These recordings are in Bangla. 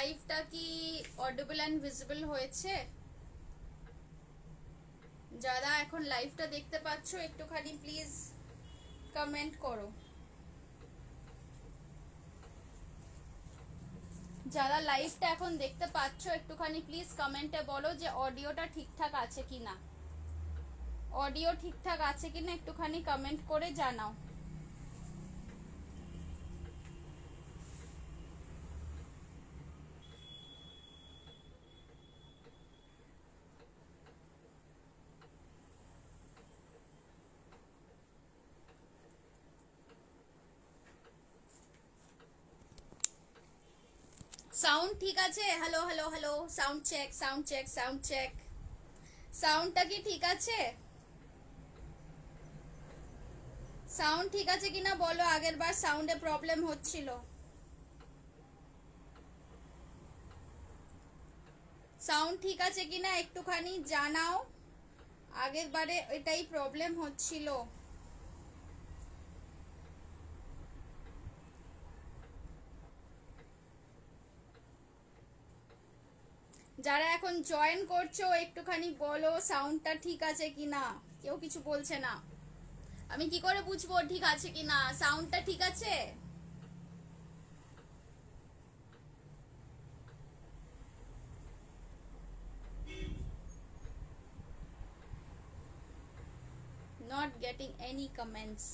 লাইভটা কি অডিবল অ্যান্ড ভিজিবল হয়েছে? যারা এখন লাইভটা দেখতে পাচ্ছ একটুখানি প্লিজ কমেন্ট করো। যারা লাইভটা এখন দেখতে পাচ্ছ একটুখানি প্লিজ কমেন্টে বলো যে অডিওটা ঠিকঠাক আছে কিনা। অডিও ঠিকঠাক আছে কিনা একটুখানি কমেন্ট করে জানাও। সাউন্ড ঠিক আছে? Hello hello hello, sound check sound check sound check. সাউন্ডটা কি ঠিক আছে? সাউন্ড ঠিক আছে কিনা বলো। আগের বার সাউন্ডে প্রবলেম হচ্ছিল। সাউন্ড ঠিক আছে কিনা একটুখানি জানাও। আগের বারে এটাই প্রবলেম হচ্ছিল। যারা এখন জয়েন করছো একটুখানি বলো সাউন্ডটা ঠিক আছে কিনা। কেউ কিছু বলছে না, আমি কি করে বুঝবো ঠিক আছে কিনা? সাউন্ডটা ঠিক আছে? Not getting any comments.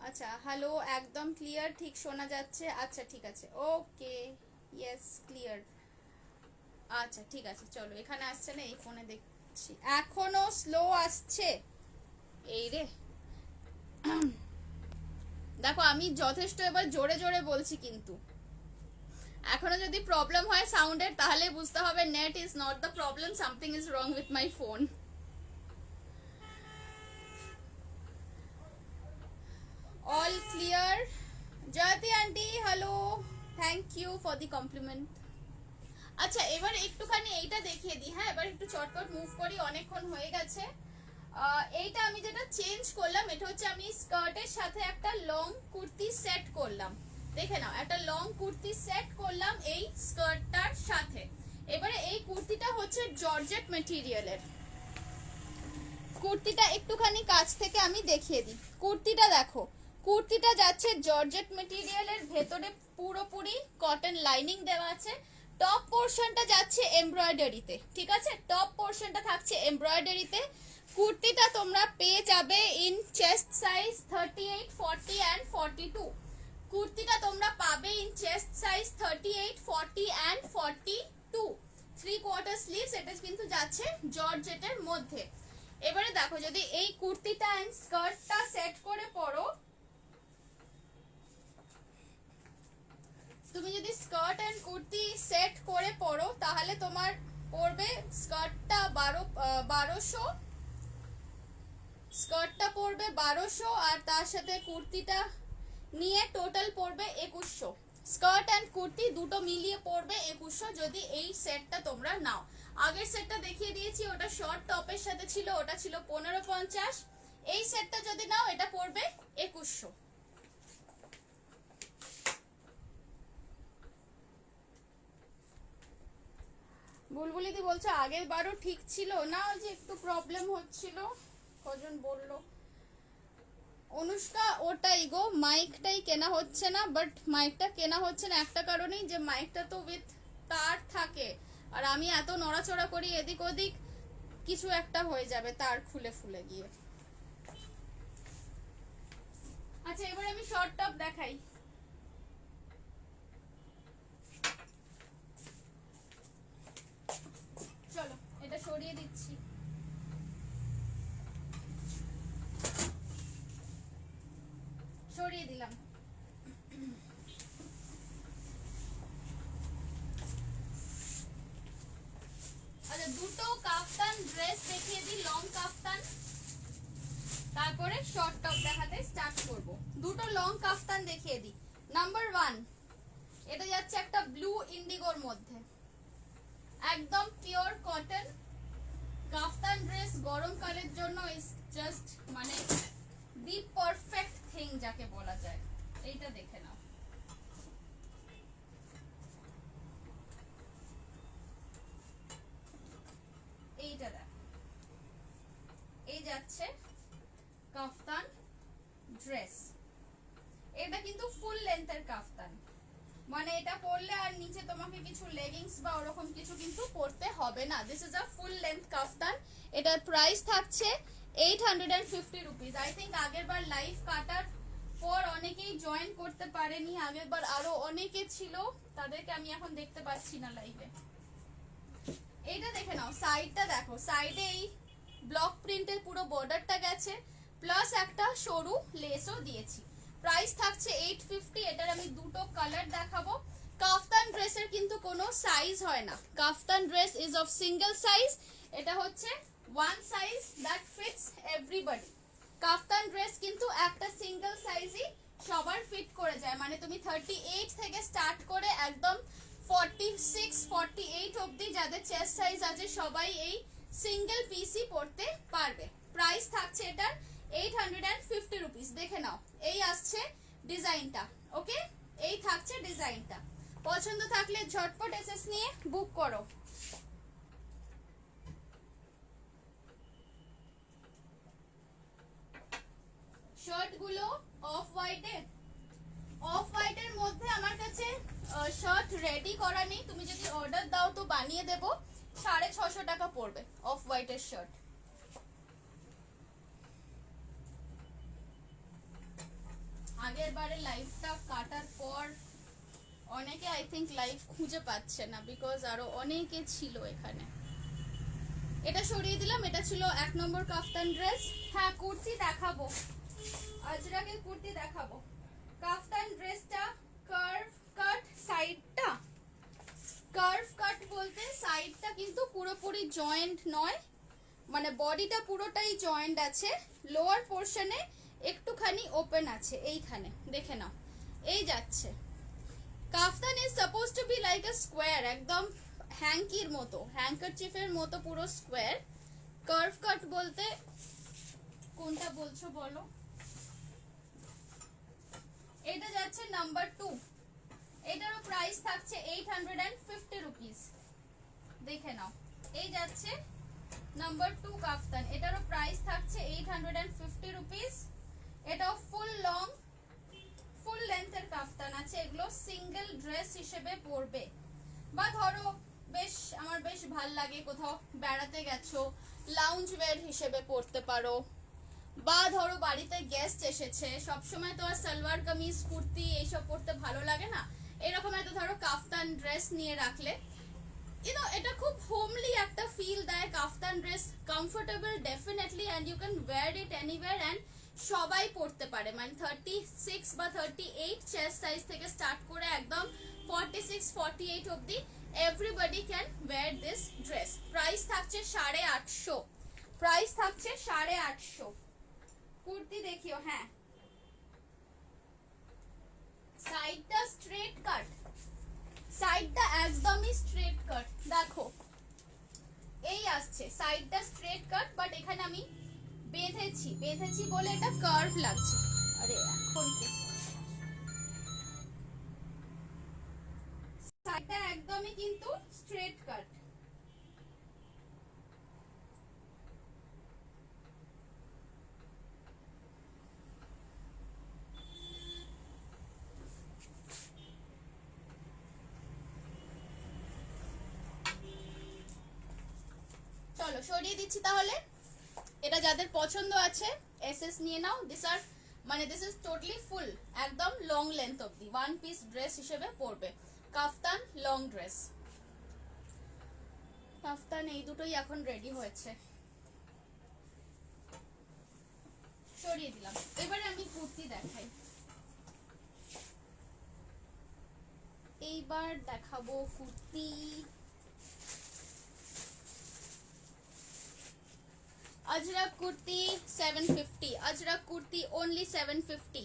আচ্ছা হ্যালো, একদম ক্লিয়ার, ঠিক শোনা যাচ্ছে। আচ্ছা ঠিক আছে, ওকে, ইয়েস ক্লিয়ার। আচ্ছা ঠিক আছে, চলো। এখানে আসছে না, এই ফোনে দেখছি এখনো স্লো আসছে। এই রে, দেখো আমি যথেষ্ট এবার জোরে জোরে বলছি, কিন্তু এখনো যদি প্রবলেম হয় সাউন্ডের তাহলে বুঝতে হবে net is not the problem, something is wrong with my phone. All clear. Jayati aunty hello, thank you for the compliment. আচ্ছা এবার একটুখানি এইটা দেখিয়ে দিই। হ্যাঁ এবার একটু চটপট মুভ করি, অনেকক্ষণ হয়ে গেছে। এইটা আমি যেটা চেঞ্জ করলাম, এটা হচ্ছে আমি স্কার্টের সাথে একটা লং কুর্তি সেট করলাম। দেখে নাও, একটা লং কুর্তি সেট করলাম এই স্কার্টটার সাথে। এবারে এই কুর্তিটা হচ্ছে জর্জেট মেটেরিয়ালের। কুর্তিটা একটুখানি কাছ থেকে আমি দেখিয়ে দিই। কুর্তিটা দেখো, কুর্তিটা যাচ্ছে জর্জেট মেটেরিয়ালের, ভেতরে পুরোপুরি কটন লাইনিং দেওয়া আছে। টপ পোর্শনটা যাচ্ছে এমব্রয়ডারিতে, ঠিক আছে? টপ পোর্শনটা থাকছে এমব্রয়ডারিতে। কুর্তিটা তোমরা পেয়ে যাবে ইন চেস্ট সাইজ 38, 40 অ্যান্ড 42। কুর্তিটা তোমরা পাবে in chest size 38, 40 and 42। 3/4 sleeves, এটা কিন্তু যাচ্ছে জর্জেটের মধ্যে। এবারে দেখো, যদি এই কুর্তিটা এন্ড স্কার্টটা সেট করে পরো, তুমি যদি স্কার্ট এন্ড কুর্তি সেট করে পরো তাহলে তোমার পড়বে স্কার্টটা 1200, স্কার্টটা পড়বে 1200 আর তার সাথে কুর্তিটা নিয়ে টোটাল পড়বে 2100। স্কার্ট এন্ড কুর্তি দুটো মিলিয়ে পড়বে 2100 যদি এই সেটটা তোমরা নাও। আগের সেটটা দেখিয়ে দিয়েছি, ওটা শর্ট টপের সাথে ছিল, ওটা ছিল 1550। এই সেটটা যদি নাও এটা পড়বে 2100। বুলবুলিদি বলছে আগের বারও ঠিক ছিল না, ওই যে একটু প্রবলেম হচ্ছিল। কজন বললো? অনুষ্কা ওটাই গো, মাইকটাই কেনা হচ্ছে না। বাট মাইকটা কেনা হচ্ছে না একটা কারণেই, যে মাইকটা তো উইথ তার থাকে, আর আমি এত নড়াচড়া করি এদিক ওদিক, কিছু একটা হয়ে যাবে তার খুলে ফুলে গিয়ে। আচ্ছা এবার আমি শর্ট টপ দেখাই। চলো এটা সরিয়ে দিচ্ছি। সরিয়ে দিলাম। আচ্ছা দুটো কাফতান ড্রেস দেখিয়ে দিই, লং কাফতান, তারপরে শর্ট টপ দেখাতে স্টার্ট করব। দুটো লং কাফতান দেখিয়ে দিই। নাম্বার 1, এটা যাচ্ছে একটা ব্লু ইন্ডিগোর মধ্যে, একদম পিওর কটন কাফতান ড্রেস। গরমকালের জন্য ইজ জাস্ট মানে দি পারফেক্ট থিং যাকে বলা যায়। এইটা দেখে নাও, যাচ্ছে কাফতান ড্রেস। এটা কিন্তু ফুল লেন্থের কাফতান, মানে এটা পরলে আর নিচে তোমাকে কিছু লেগিংস বা ওরকম কিছু কিন্তু পরতে হবে না। This is a full length kaftan. এটার প্রাইস থাকছে 850 রুপিস। আই থিঙ্ক আগের বার লাইভ কাটার পর অনেকেই জয়েন করতে পারেনি, আগের বার আরো অনেকে ছিল, তাদেরকে আমি এখন দেখতে পাচ্ছি না লাইভে। এইটা দেখে নাও, সাইডটা দেখো, সাইডে এই ব্লক প্রিন্টের পুরো বর্ডারটা গেছে, প্লাস একটা সরু লেসও দিয়েছি। প্রাইস থাকছে 850। এটার আমি দুটো কালার দেখাবো। কাফতান ড্রেসের কিন্তু কোনো সাইজ হয় না, kaftan dress is of single size. এটা হচ্ছে one size that fits everybody. Kaftan dress কিন্তু একটা সিঙ্গেল সাইজই সবার ফিট করে যায়, মানে তুমি 38 থেকে স্টার্ট করে একদম 46 48 অবধি যাদের চেস্ট সাইজ আছে সবাই এই সিঙ্গেল পিসই পরতে পারবে। প্রাইস থাকছে এটার 850 রুপিস। দেখে নাও, এই আসছে ডিজাইনটা, ওকে, এই থাকছে ডিজাইনটা। পছন্দ থাকলে ঝটপট এসএস নিয়ে বুক করো। শার্ট গুলো অফ হোয়াইটের মধ্যে আমার কাছে শার্ট রেডি করা নেই, তুমি যদি অর্ডার দাও তো বানিয়ে দেবো। 650 টাকা পড়বে অফ হোয়াইটের শার্ট। আগের বারে লাইভটা কাটার পর অনেকে আই থিঙ্ক লাইভ খুঁজে পাচ্ছে না, বিকজ আরো অনেকে ছিল এখানে। এটা সরিয়ে দিলাম, এটা ছিল 1 নম্বর কাফতান ড্রেস। হ্যাঁ, কুর্তি দেখাবো, আজরাকের কুর্তি দেখাবো। কাফতান ড্রেসটা কার্ভ কাট, সাইডটা কার্ভ কাট বলতে সাইডটা কিন্তু পুরোপুরি জয়েন্ট নয়, মানে বডিটা পুরোটাই জয়েন্ট আছে, লোয়ার পোর্শনে একটুখানি ওপেন আছে এইখানে, দেখে নাও, এই যাচ্ছে। Kaftan is suppose to be like a square, একদম হ্যাঙ্কির মতো, হ্যাঙ্কারচিফের মতো পুরো স্কোয়ার। কার্ভ কাট বলতে কোনটা বলছো বলো? এটা যাচ্ছে নাম্বার 2, এটারও প্রাইস থাকছে 850 রুপিস। দেখে নাও, এই যাচ্ছে নাম্বার 2 কাফতান, এটারও প্রাইস থাকছে 850 রুপিস। এটাও ফুল লং ফুল লেন্থের কাফতান আছে, এগুলো সিঙ্গেল ড্রেস হিসেবে পরবে, বা ধরো বেশ আমার বেশ ভাল লাগে কোথাও বেড়াতে গেছো লাউঞ্জ ওয়্যার হিসেবে পরতে পারো, বা ধরো বাড়িতে গেস্ট এসেছে, সবসময় তো আর সালোয়ার কামিজ কুর্তি এইসব পরতে ভালো লাগে না, এরকম একটা ধরো কাফতান ড্রেস নিয়ে রাখলে, এটা খুব হোমলি একটা ফিল দেয়। Kaftan dress comfortable definitely, and you can wear it anywhere, and সবাই পরতে পারে, মানে 36 বা 38 চেস্ট সাইজ থেকে স্টার্ট করে একদম 46 48 অবধি everybody can wear this dress. Price থাকছে 850, প্রাইস থাকছে 850। কুর্তি দেখিও, হ্যাঁ, সাইডটা স্ট্রেট কাট, সাইডটা একদমই স্ট্রেট কাট, দেখো এই আসছে সাইডটা স্ট্রেট কাট, বাট এখানে আমি বেঁধেছি বলে এটা কার্ভ লাগছে। আরে এখন সাইডটা একদমই কিন্তু স্ট্রেট কাট। চলো সরিয়ে দিচ্ছি তাহলে। এটা যাদের পছন্দ আছে এসএস নিয়ে নাও। দিস ইজ টোটালি ফুল, একদম লং লেন্থ অবধি ওয়ান পিস ড্রেস হিসেবে পরবে, কাফতান লং ড্রেস। কাফতান এই দুটোই এখন রেডি হয়েছে, সরিয়ে দিলাম। এবারে আমি কুর্তি দেখাই, এইবার দেখাবো কুর্তি। अजरक कुर्ती 750, अजरक कुर्ती ओनली 750।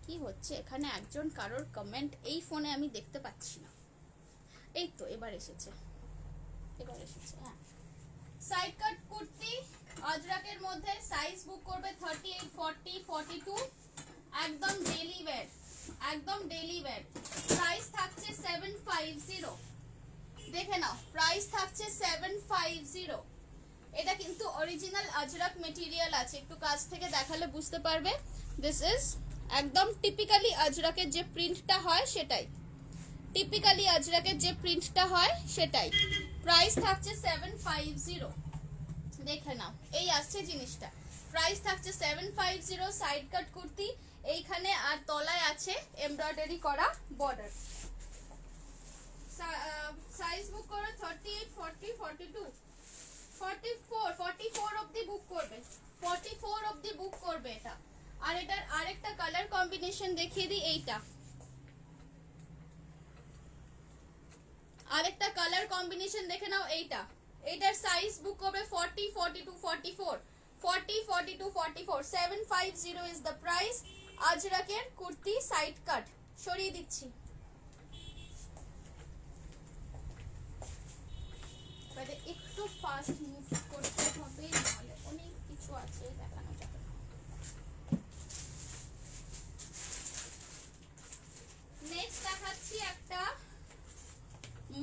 কি হচ্ছে এখানে একজন কারোর কমেন্ট এই ফোনে আমি দেখতে পাচ্ছি না, এই তো এবার এসেছে হ্যাঁ। সাইড কাট কুর্তি अजरकेর মধ্যে সাইজ বুক করবে 38 40 42, একদম ডেইলি ওয়্যার। প্রাইস থাকছে 750, দেখে নাও প্রাইস থাকছে 750। এটা কিন্তু অরিজিনাল আজরাক মেটেরিয়াল আছে, একটু কাছ থেকে দেখালে বুঝতে পারবে। দিস ইজ একদম টিপিক্যালি আজরাকের যে প্রিন্টটা হয় সেটাই, টিপিক্যালি আজরাকের যে প্রিন্টটা হয় সেটাই। প্রাইস থাকছে 750, দেখে নাও এই আসছে জিনিসটা। প্রাইস থাকছে 750, সাইড কাট কুর্তি এইখানে, আর তলায় আছে এমব্রয়ডারি করা বর্ডার। সাইজ বুক করো 38, 40, 42, 44 অবধি বুক করবে, 44 অবধি বুক করবে এটা। আর এটার আরেকটা কালার কম্বিনেশন দেখিয়ে দিই, এইটা আরেকটা কালার কম্বিনেশন দেখে নাও, এইটা। এটার সাইজ বুক করবে 40, 42, 44, 40, 42, 44, 750 ইজ দ্য প্রাইস। আজরাকের কুর্তি সাইড কাট, সরিয়ে দিচ্ছি। একটু ফাস্ট মুভ করতে হবে, নাহলে অনেক কিছু আছে দেখানো যাবে। নেক্সট দেখাচ্ছি একটা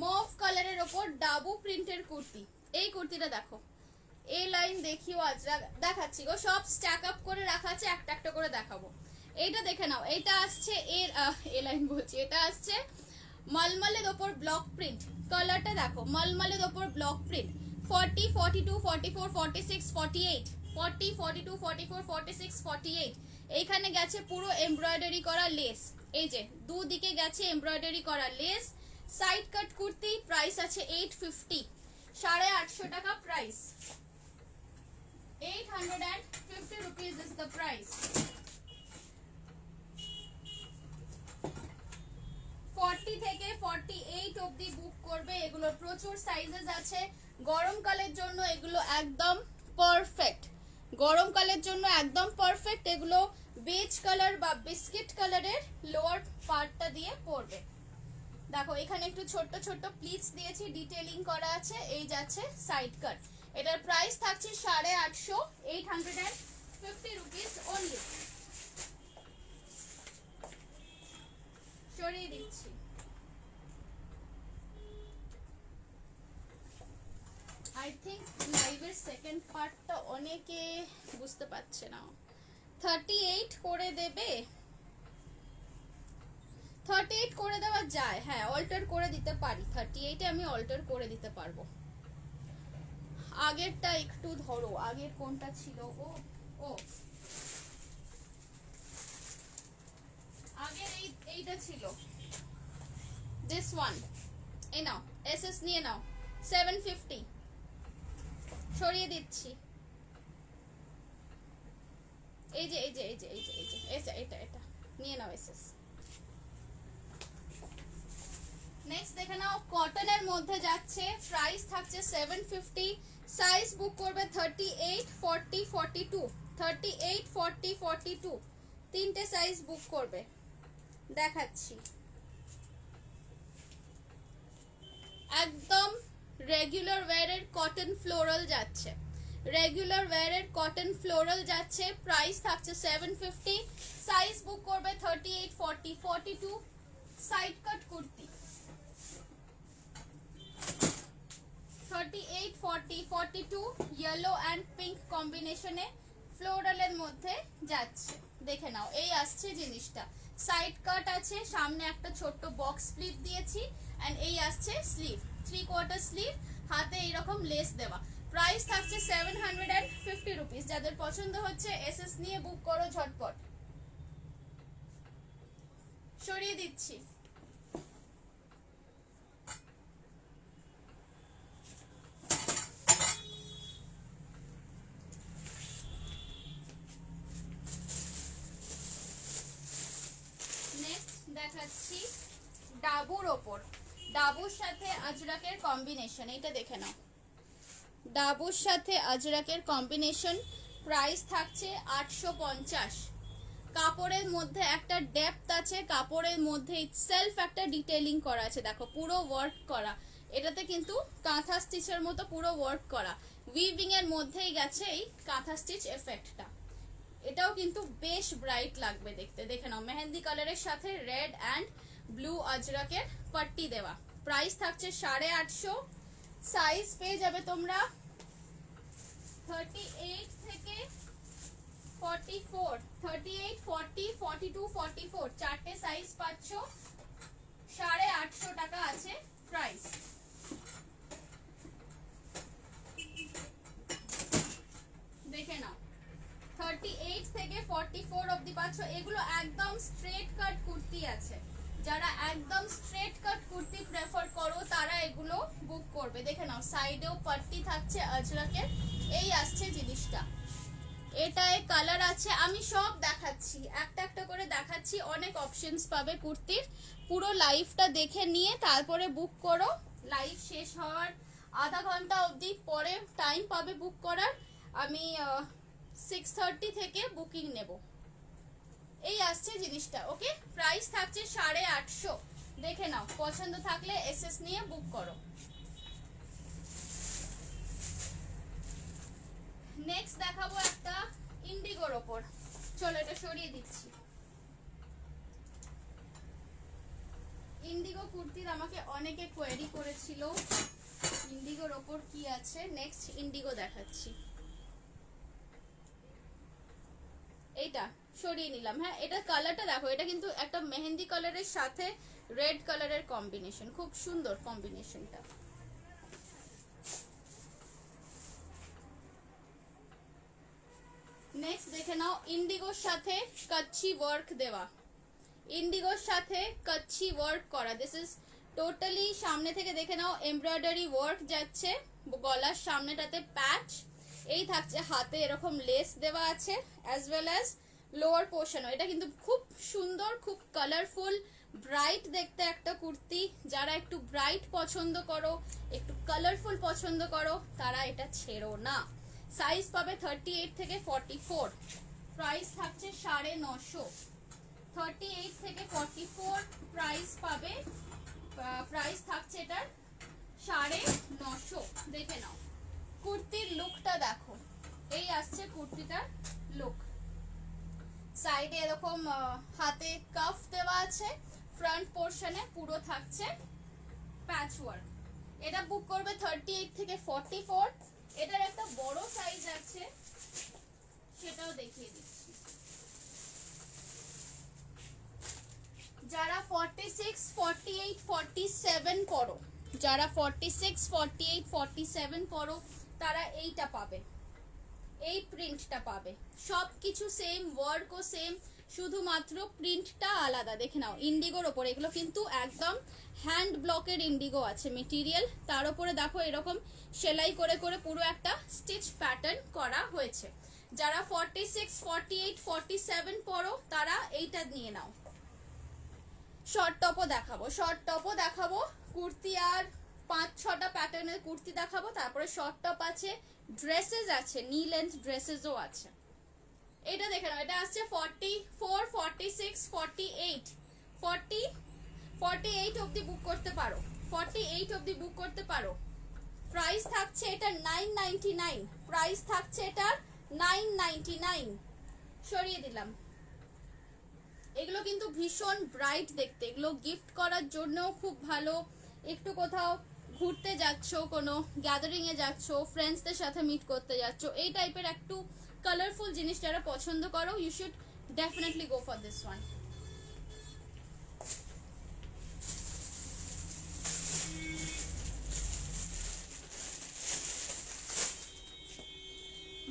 মভ কালারের ওপর ডাবু প্রিন্টের কুর্তি। এই কুর্তিটা দেখো, এই লাইন দেখিও আজরা দেখাচ্ছি গো, সব স্ট্যাক আপ করে রাখা আছে, একটা একটা করে দেখাবো। এইটা দেখে নাও, এইটা আসছে এর এই লাইন বলছি, এটা আসছে মলমলের ওপর ব্লক প্রিন্ট। কালারটা দেখো, মলমলের ওপর ব্লক প্রিন্ট। 40, 42, 44, 46, 48, 40, 42, 44, 46, 48। এইখানে গেছে পুরো এমব্রয়ডারি করা লেস, এই যে দুদিকে গেছে এমব্রয়ডারি করা লেস। সাইড কাট কুর্তি, প্রাইস আছে 850, 850 টাকা price. 850 rupees is the price. 40 থেকে 48 অবধি বুক করবে, এগুলোর প্রচুর সাইজেস আছে। গরমকালের জন্য এগুলো একদম পারফেক্ট, গরমকালের জন্য একদম পারফেক্ট। এগুলো বেজ কালার বা বিস্কিট কালারের লোয়ার পার্টটা দিয়ে পরবে। দেখো এখানে একটু ছোট্ট ছোট্ট প্লিটস দিয়েছি, ডিটেইলিং করা আছে। এই যাচ্ছে সাইড কাট, এটার প্রাইস থাকছে 850, 850 রুপিস অনলি। সরিয়ে দিচ্ছি। আই থিঙ্ক লাইভের সেকেন্ড পার্টটা অনেকে বুঝতে পারছে না। 38 করে দেবে, 38 করে দেওয়া যায়, হ্যাঁ অল্টার করে দিতে পারি, 38 এ আমি অল্টার করে দিতে পারবো। আগেরটা একটু ধরো, আগের কোনটা ছিল, ও আগের এইটা ছিল, দিস ওয়ান। এই নাও এসএস নিয়ে নাও, 750। সরিয়ে দিচ্ছি। এই যে এই যে এই যে এই যে এই যে এটা এটা নিয়ে নাও এসএস। নেক্সট দেখে নাও, কটনের মধ্যে যাচ্ছে, প্রাইস থাকছে 750, সাইজ বুক করবে 38, 40, 42, 38, 40, 42, তিনটে সাইজ বুক করবে। দেখাচ্ছি একদম রেগুলার ওয়্যারের কটন ফ্লোরাল যাচ্ছে, রেগুলার ওয়্যারের কটন ফ্লোরাল যাচ্ছে। প্রাইস থাকছে 750, সাইজ বুক করবে 38, 40, 42, side cut kurti. 38, 40, 42 yellow and pink কম্বিনেশনে ফ্লোরালের মধ্যে যাচ্ছে। দেখে নাও এই আসছে জিনিসটা, সাইড কাট আছে, সামনে একটা ছোট্ট বক্স স্লিভ দিয়েছি, এন্ড এই আসছে স্লিভ, 3/4 স্লিভ, হাতে এইরকম লেস দেওয়া। প্রাইস থাকছে 750 রুপিস। যাদের পছন্দ হচ্ছে এসএস নিয়ে বুক করো ঝটপট। সরিয়ে দিচ্ছি। দেখাচ্ছি ডাবুর ওপর, ডাবুর সাথে আজরাকের কম্বিনেশন, এইটা দেখে নাও, ডাবুর সাথে আজরাকের কম্বিনেশন। প্রাইস থাকছে 850। কাপড়ের মধ্যে একটা ডেপথ আছে, কাপড়ের মধ্যে ইটসেলফ একটা ডিটেইলিং করা আছে, দেখো পুরো ওয়ার্ক করা, এটাতে কিন্তু কাঁথা স্টিচের মতো পুরো ওয়ার্ক করা, উইভিং এর মধ্যেই গেছে এই কাঁথা স্টিচ এফেক্টটা। এটাও কিন্তু বেশ ব্রাইট লাগবে দেখতে। দেখে নাও মেহেন্দি কালারের সাথে রেড অ্যান্ড ব্লু আজরাকের পাট্টি দেওয়া। প্রাইস থাকছে 850, সাইজ পেয়ে যাবে তোমরা 38 থেকে 44, 38, 40, 42, 44 চারটে সাইজ পাচ্ছ। 850 টাকা আছে প্রাইস। দেখে নাও 38 থেকে 44 অবধি পাচ্ছ। এগুলো একদম স্ট্রেট কাট কুর্তি আছে, যারা একদম স্ট্রেট কাট কুর্তি প্রেফার করো তারা এগুলো বুক করবে। দেখে নাও সাইডেও পাট্টি থাকছে আজরাকের, এই আসছে জিনিসটা। এটায় কালার আছে, আমি সব দেখাচ্ছি, একটা একটা করে দেখাচ্ছি। অনেক অপশনস পাবে কুর্তির। পুরো লাইভটা দেখে নিয়ে তারপরে বুক করো। লাইভ শেষ হওয়ার আধা ঘন্টা অবধি পরে টাইম পাবে বুক করার। আমি 6:30 থেকে বুকিং নেব। এই আসছে জিনিসটা। ওকে, প্রাইস থাকছে 850। দেখে নাও, পছন্দ থাকলে এসএস নিয়ে বুক করো। নেক্সট দেখাবো একটা ইন্ডিগোর ওপর। চলো এটা সরিয়ে দিচ্ছি। ইন্ডিগো কুর্তির আমাকে অনেকে কোয়েরি করেছিল ইন্ডিগোর ওপর কি আছে। নেক্সট ইন্ডিগো দেখাচ্ছি। এইটা সরিয়ে নিলাম। হ্যাঁ, এটা কালারটা দেখো, এটা কিন্তু একটা মেহেন্দি কালারের সাথে রেড কালারের কম্বিনেশন, খুব সুন্দর কম্বিনেশনটা। নেক্সট দেখে নাও ইন্ডিগোর সাথে কচ্ছি ওয়ার্ক দেওয়া, ইন্ডিগোর সাথে কচ্ছি ওয়ার্ক করা। দিস ইজ টোটালি সামনে থেকে দেখে নাও এমব্রয়ডারি ওয়ার্ক যাচ্ছে, গলার সামনেটাতে প্যাচ, এই থাকছে হাতে এরকম লেস দেওয়া আছে, অ্যাজ ওয়েল অ্যাজ লোয়ার পোর্শনও। এটা কিন্তু খুব সুন্দর, খুব কালারফুল, ব্রাইট দেখতে একটা কুর্তি। যারা একটু ব্রাইট পছন্দ করো, একটু কালারফুল পছন্দ করো, তারা এটা ছেড়ো না। সাইজ পাবে 38 থেকে 44, প্রাইস থাকছে 950। 38 থেকে 44 প্রাইস পাবে, প্রাইস থাকছে এটার 950। দেখে নাও কুর্তির লুকটা দেখো, এই আসছে কুর্তিটার লুক। সাইডে এরকম হাতে কাফ দেওয়া আছে, ফ্রন্ট পোর্শনে পুরো থাকছে প্যাচ ওয়ার্ক। এটা বুক করবে 38 থেকে 44। এটার একটা বড় সাইজ আছে, সেটাও দেখিয়ে দিচ্ছি। যারা 46, 48, 47 পড়ো, যারা 46, 48, 47 পড়ো, তারা এইটা পাবে, এই প্রিন্টটা পাবে। সব কিছু সেম, ওয়ার্কও সেম, শুধুমাত্র প্রিন্টটা আলাদা। দেখে নাও ইন্ডিগোর ওপর, এগুলো কিন্তু একদম হ্যান্ড ব্লকের ইন্ডিগো আছে মেটেরিয়াল। তার উপরে দেখো এরকম সেলাই করে করে পুরো একটা স্টিচ প্যাটার্ন করা হয়েছে। যারা 46, 48, 47 পড়ো, তারা এইটা নিয়ে নাও। শর্ট টপও দেখাবো, শর্ট টপও দেখাবো, কুর্তি আর 5-6টা প্যাটার্নের কুর্তি দেখাবো। তারপরে শর্ট টপ আছে, ড্রেসেস আছে, নি লেন্থ ড্রেসেসও আছে। এটা দেখে নাও, এটা আসছে 44, 46, 48, 48 অবধি বুক করতে পারো, 48 অবধি বুক করতে পারো। প্রাইস থাকছে এটা 999, প্রাইস থাকছে এটা 999। সরিয়ে দিলাম। এগুলো কিন্তু ভীষণ ব্রাইট দেখতে, এগুলো গিফট করার জন্যও খুব ভালো। একটু কোথাও ঘুরতে যাচ্ছ, কোনো গ্যাদারিং এ যাচ্ছ, ফ্রেন্ডসদের সাথে মিট করতে যাচ্ছ, এই টাইপের একটু কালারফুল জিনিস যারা পছন্দ করো, you should definitely go for this one.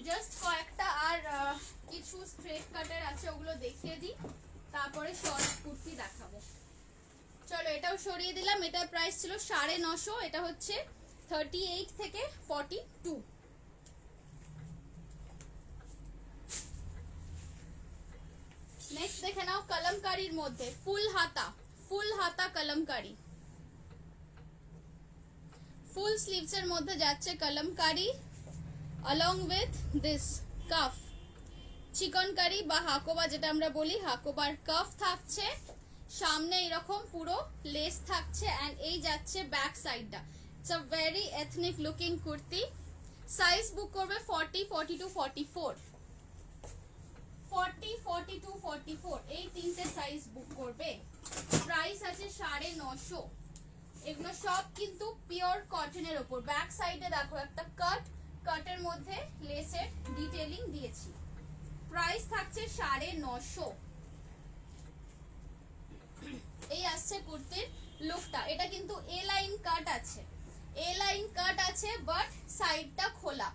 Just কয়েকটা আর কিছু স্ট্রেট কাটের আছে, ওগুলো দেখিয়ে দিই, তারপরে শর্ট কুর্তি দেখাবো। চলো এটাও সরিয়ে দিলাম। এটার প্রাইস ছিল 950, এটা হচ্ছে 38 থেকে 42। নেক্সট দেখে নাও কলমকারীর মধ্যে ফুল হাতা কলমকারী, ফুল স্লিভস এর মধ্যে যাচ্ছে Kalamkari, along with this cuff, chikankari বা হাকোবা যেটা আমরা বলি, হাকোবার কাফ থাকছে, সামনে এরকম পুরো লেস থাকছে, এন্ড এই যাচ্ছে ব্যাক সাইডটা। It's a very ethnic looking kurti. Size book করবে 40, 42, 44, 40, 42, 44, এই তিনটে সাইজ বুক করবে। প্রাইস আছে 950। এগুলো সব কিন্তু পিওর কটনের উপর। ব্যাক সাইডে দেখো একটা কাট কাটের মধ্যে লেসের ডিটেইলিং দিয়েছি। প্রাইস থাকছে 950। এই আসছে কুর্তির লুকটা। এটা কিন্তু এ লাইন কাট আছে, এ লাইন কাট আছে বাট সাইডটা খোলা,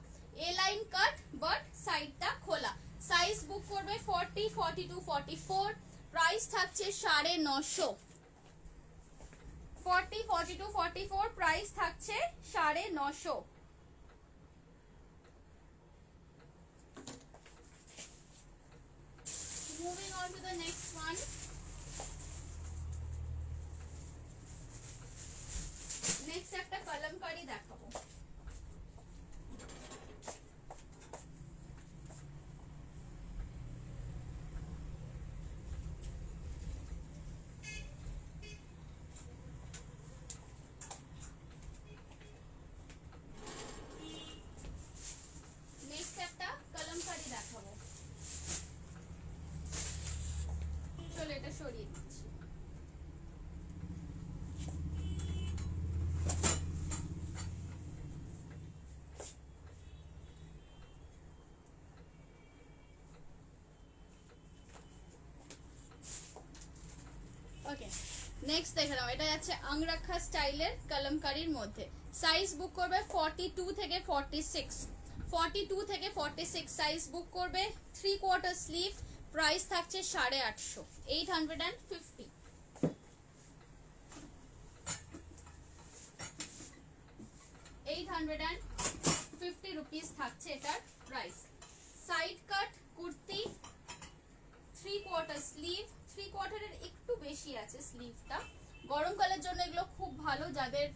এ লাইন কাট বাট সাইডটা খোলা। সাইজ বুক করবে 40, 42, 44। প্রাইস থাকছে 950। 40, 42, 44 প্রাইস থাকছে 950। Moving on to the next one. Next একটা কলমকারি দেখাবো। নেক্সট একটা কলমকারি দেখাবো। চলো এটা সরিয়ে দিচ্ছি। ওকে, নেক্সট দেখে নাও। এটা যাচ্ছে আংরাখা স্টাইলের কলমকারির মধ্যে। সাইজ বুক করবে 42 থেকে 46, 42 থেকে 46 সাইজ বুক করবে। 3/4 স্লিভ। প্রাইস থাকছে 850, 850। 850 রুপিস থাকছে এটার প্রাইস। সাইড কাট কুর্তি, 3/4 স্লিভ। 3/4 এর একটু বেশি আছে স্লিভটা। গরমকালের জন্য এগুলো খুব ভালো, যাদের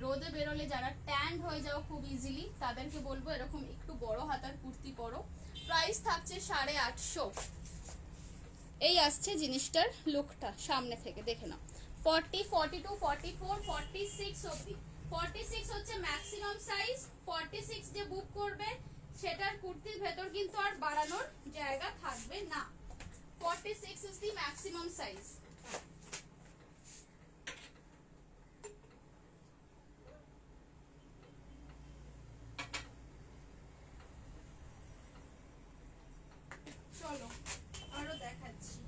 রোদে বেরোলে যারা ট্যান্ড হয়ে যাও খুব ইজিলি, তাদেরকে বলবো এরকম একটু বড় হাতার কুর্তি পরো। প্রাইস থাকছে 850। এই আসছে জিনিসটার লুকটা সামনে থেকে দেখে নাও। 40, 42, 44, 46 অবধি। 46 হচ্ছে ম্যাক্সিমাম সাইজ। 46 যে বুক করবে সেটার কুর্তির ভেতর কিন্তু আর বাড়ানোর জায়গা থাকবে না। 46 is the maximum size. চলো আরো দেখাচ্ছি।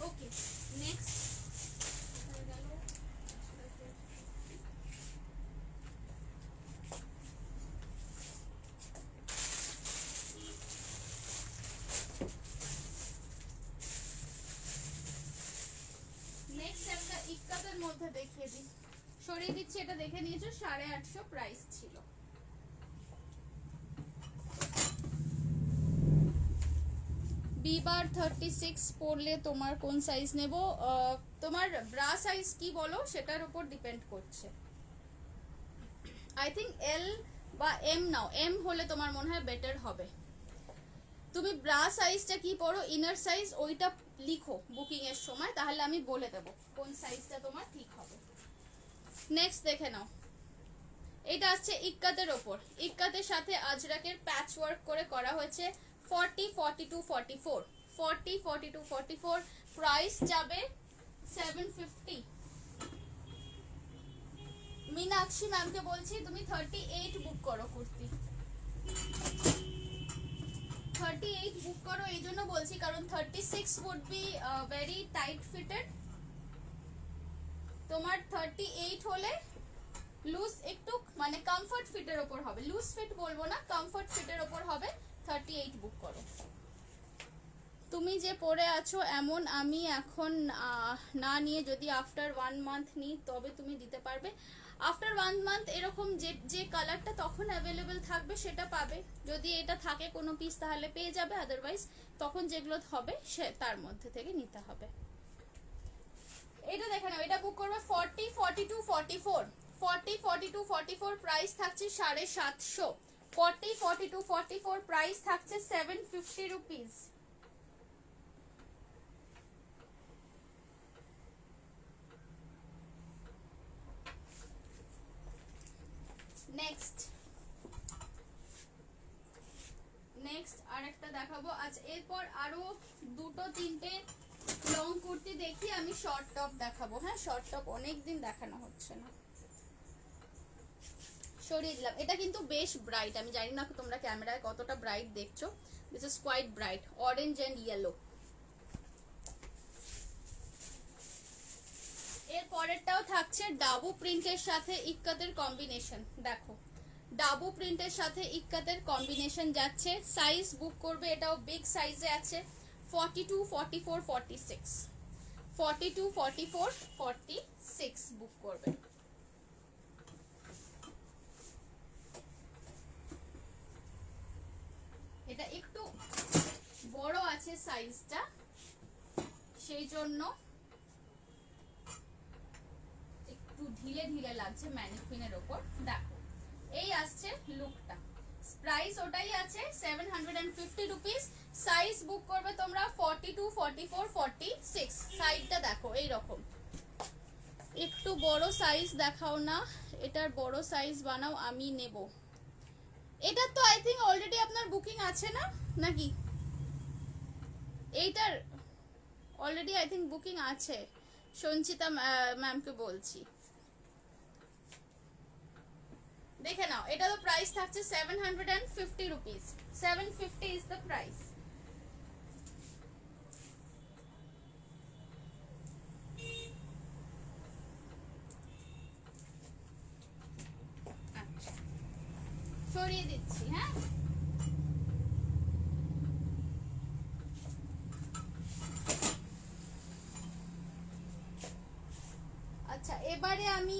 ওকে, নেক্সট একটা ইক্কাতের মধ্যে দেখিয়ে দিই। সরিয়ে দিচ্ছি, এটা দেখে নিয়েছো 850 প্রাইস ছিল। বিবার 36 পরলে তোমার কোন সাইজ নেব? তোমার ব্রা সাইজ কি বলো সেটার উপর ডিপেন্ড করছে। আই থিঙ্ক এল বা এম নাও, এম হলে তোমার মনে হয় বেটার হবে। তুমি ব্রা সাইজটা কি পরো, ইনার সাইজ ওইটা লিখো বুকিং এর সময়, তাহলে আমি বলে দেবো কোন সাইজটা তোমার ঠিক হবে। নেক্সট দেখে নাও। এটা আসছে ইক্কাতের ওপর। ইক্কাতের সাথে আজরাকের প্যাচ ওয়ার্ক করে করা হয়েছে। 40, 42, 44, 40, 42, 44 প্রাইস যাবে 750। मीनाक्षी मैम के बोलছি তুমি 38 বুক করো কুর্তি। 38 বুক করো এই জন্য বলছি কারণ 36 would be very tight fitted। তোমার 38 হলে লুজ একটু মানে কমফর্ট ফিটের উপর হবে, লুজ ফিট বলবো না, কমফর্ট ফিটের উপর হবে। 38 বুক করো। তুমি যে পরে আছো এমন আমি এখন না নিয়ে যদি আফটার 1 মান্থ নিই তবে তুমি দিতে পারবে। আফটার 1 মান্থ এরকম যে যে কালারটা তখন অ্যাভেলেবেল থাকবে সেটা পাবে। যদি এটা থাকে কোনো পিস তাহলে পেয়ে যাবে, আদারওয়াইজ তখন যেগুলো হবে সে তার মধ্যে থেকে নিতে হবে। এটা দেখে নাও, এটা বুক করবে 40, 42, 44, 40, 42, 44 প্রাইস থাকছে 750। 40, 42, 44 প্রাইস থাকছে 750 রুপিস। নেক্সট আরেকটা দেখাবো। আচ্ছা এরপর আরো দুটো তিনটে লং কুর্তি দেখি, আমি শর্ট টপ দেখাবো। হ্যাঁ শর্ট টপ অনেকদিন দেখানো হচ্ছে না, সরিয়ে দিলাম। এটা কিন্তু বেশ ব্রাইট, আমি জানি না তোমরা ক্যামেরায় কতটা ব্রাইট দেখছো, this is quite bright, orange and yellow. এর পরেরটাও থাকছে ডাবু প্রিন্টের সাথে ইক্কাতের কম্বিনেশন। দেখো ডাবু প্রিন্টের সাথে ইক্কাতের কম্বিনেশন যাচ্ছে, সাইজ বুক করবে, এটাও বিগ সাইজে আছে, 42, 44, 46, 42, 44, 46 বুক করবে। এটা একটু বড় আছে সাইজটা, সেই জন্য একটু ঢিলে ঢিলে লাগছে ম্যানিকুইনের ওপর। দেখো এই আসছে লুকটা, প্রাইস ওটাই আছে 750 রুপিস। সাইজ বুক করবে তোমরা 42, 44, 46। সাইজটা দেখো এই রকম, একটু বড় সাইজ দেখাও না, এটার বড় সাইজ বানাও, আমি নেব। এটা তো আই থিঙ্ক অলরেডি আপনার বুকিং আছে না নাকি? এইটার অলরেডি আই থিঙ্ক বুকিং আছে, সঞ্চিতা ম্যামকে বলছি, দেখে নাও। এটা তো প্রাইস থাকছে 750 রুপিস, 750 ইজ দ্য প্রাইস। আচ্ছা সরিয়ে দিচ্ছি। হ্যাঁ আচ্ছা এবারে আমি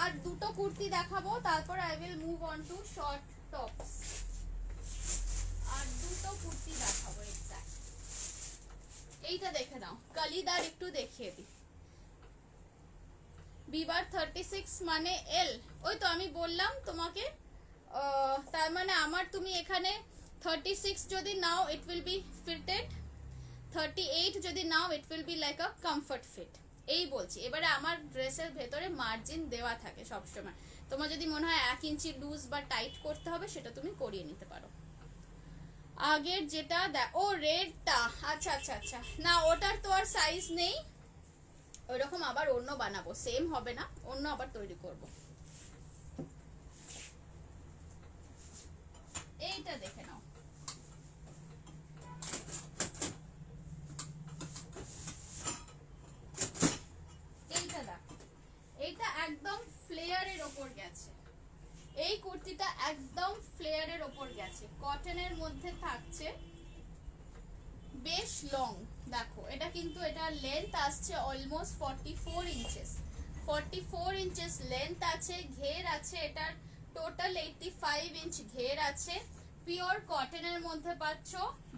আর দুটো কুর্তি দেখাবো, তারপর I will move on to short tops. আর দুটো কুর্তি দেখাবো এক্স্যাক্ট। এইটা দেখে নাও, কালিদার একটু দেখিয়ে দিই। বিবার 36 মানে এল, ওই তো আমি বললাম তোমাকে, তার মানে আমার তুমি এখানে 36 যদি নাও ইট উইল বি ফিটেড, 38 যদি নাও it will be like a comfort fit, এই বলছি। এবারে আমার ড্রেসের ভেতরে মার্জিন দেওয়া থাকে সবসময়, তোমার যদি মনে হয় 1 ইঞ্চি লুজ বা টাইট করতে হবে সেটা তুমি করিয়ে নিতে পারো। আগের যেটা ও রেডটা, আচ্ছা আচ্ছা আচ্ছা, না ওটার তো আর সাইজ নেই, ওইরকম আবার অন্য বানাবো, সেম হবে না, অন্য আবার তৈরি করব। এইটা দেখে নাও, এইটা দেখো, এইটা একদম ফ্লেয়ারের ওপর গেছে, এই কুর্তিটা একদম ফ্লেয়ারের ওপর গেছে, কটনের মধ্যে থাকছে, বেশ লং। দেখো এটা কিন্তু এটা লেন্থ আসছে অলমোস্ট 44 ইঞ্চেস, 44 ইঞ্চেস লেন্থ আছে, ঘের আছে এটার টোটাল 85 ইঞ্চ ঘের আছে, পিওর কটনের মধ্যে পাচ্ছ,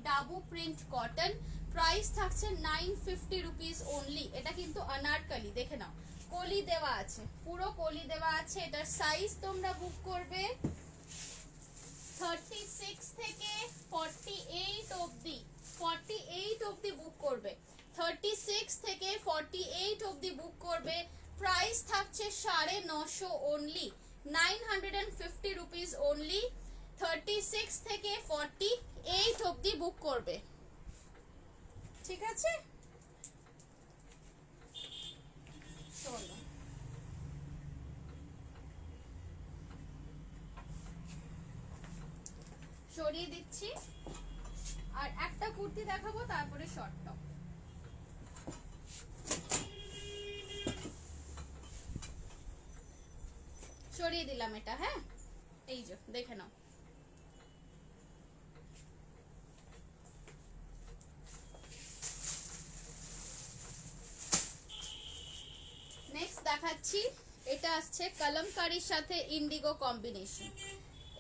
ডাবু প্রিন্ট কটন। প্রাইস থাকছে 950 রুপিস অনলি। এটা কিন্তু অনারকলি, দেখে নাও কলি দেওয়া আছে, পুরো কলি দেওয়া আছে। এটার সাইজ তোমরা বুক করবে 36 থেকে 48 অবধি, 48 অবধি বুক করবে, 36 থেকে 48 অবধি বুক করবে। প্রাইস থাকছে 950 অনলি, 950 রুপিস অনলি। 36 থেকে 48 অবধি বুক করবে, ঠিক আছে? চলো সরিয়ে দিচ্ছি, আর একটা কুর্তি দেখাবো, তারপরে শর্ট টপ। সরিয়ে দিলাম এটা। হ্যাঁ এই যে দেখে নাও, নেক্সট দেখাচ্ছি, এটা আসছে কলমকারীর সাথে ইন্ডিগো কম্বিনেশন।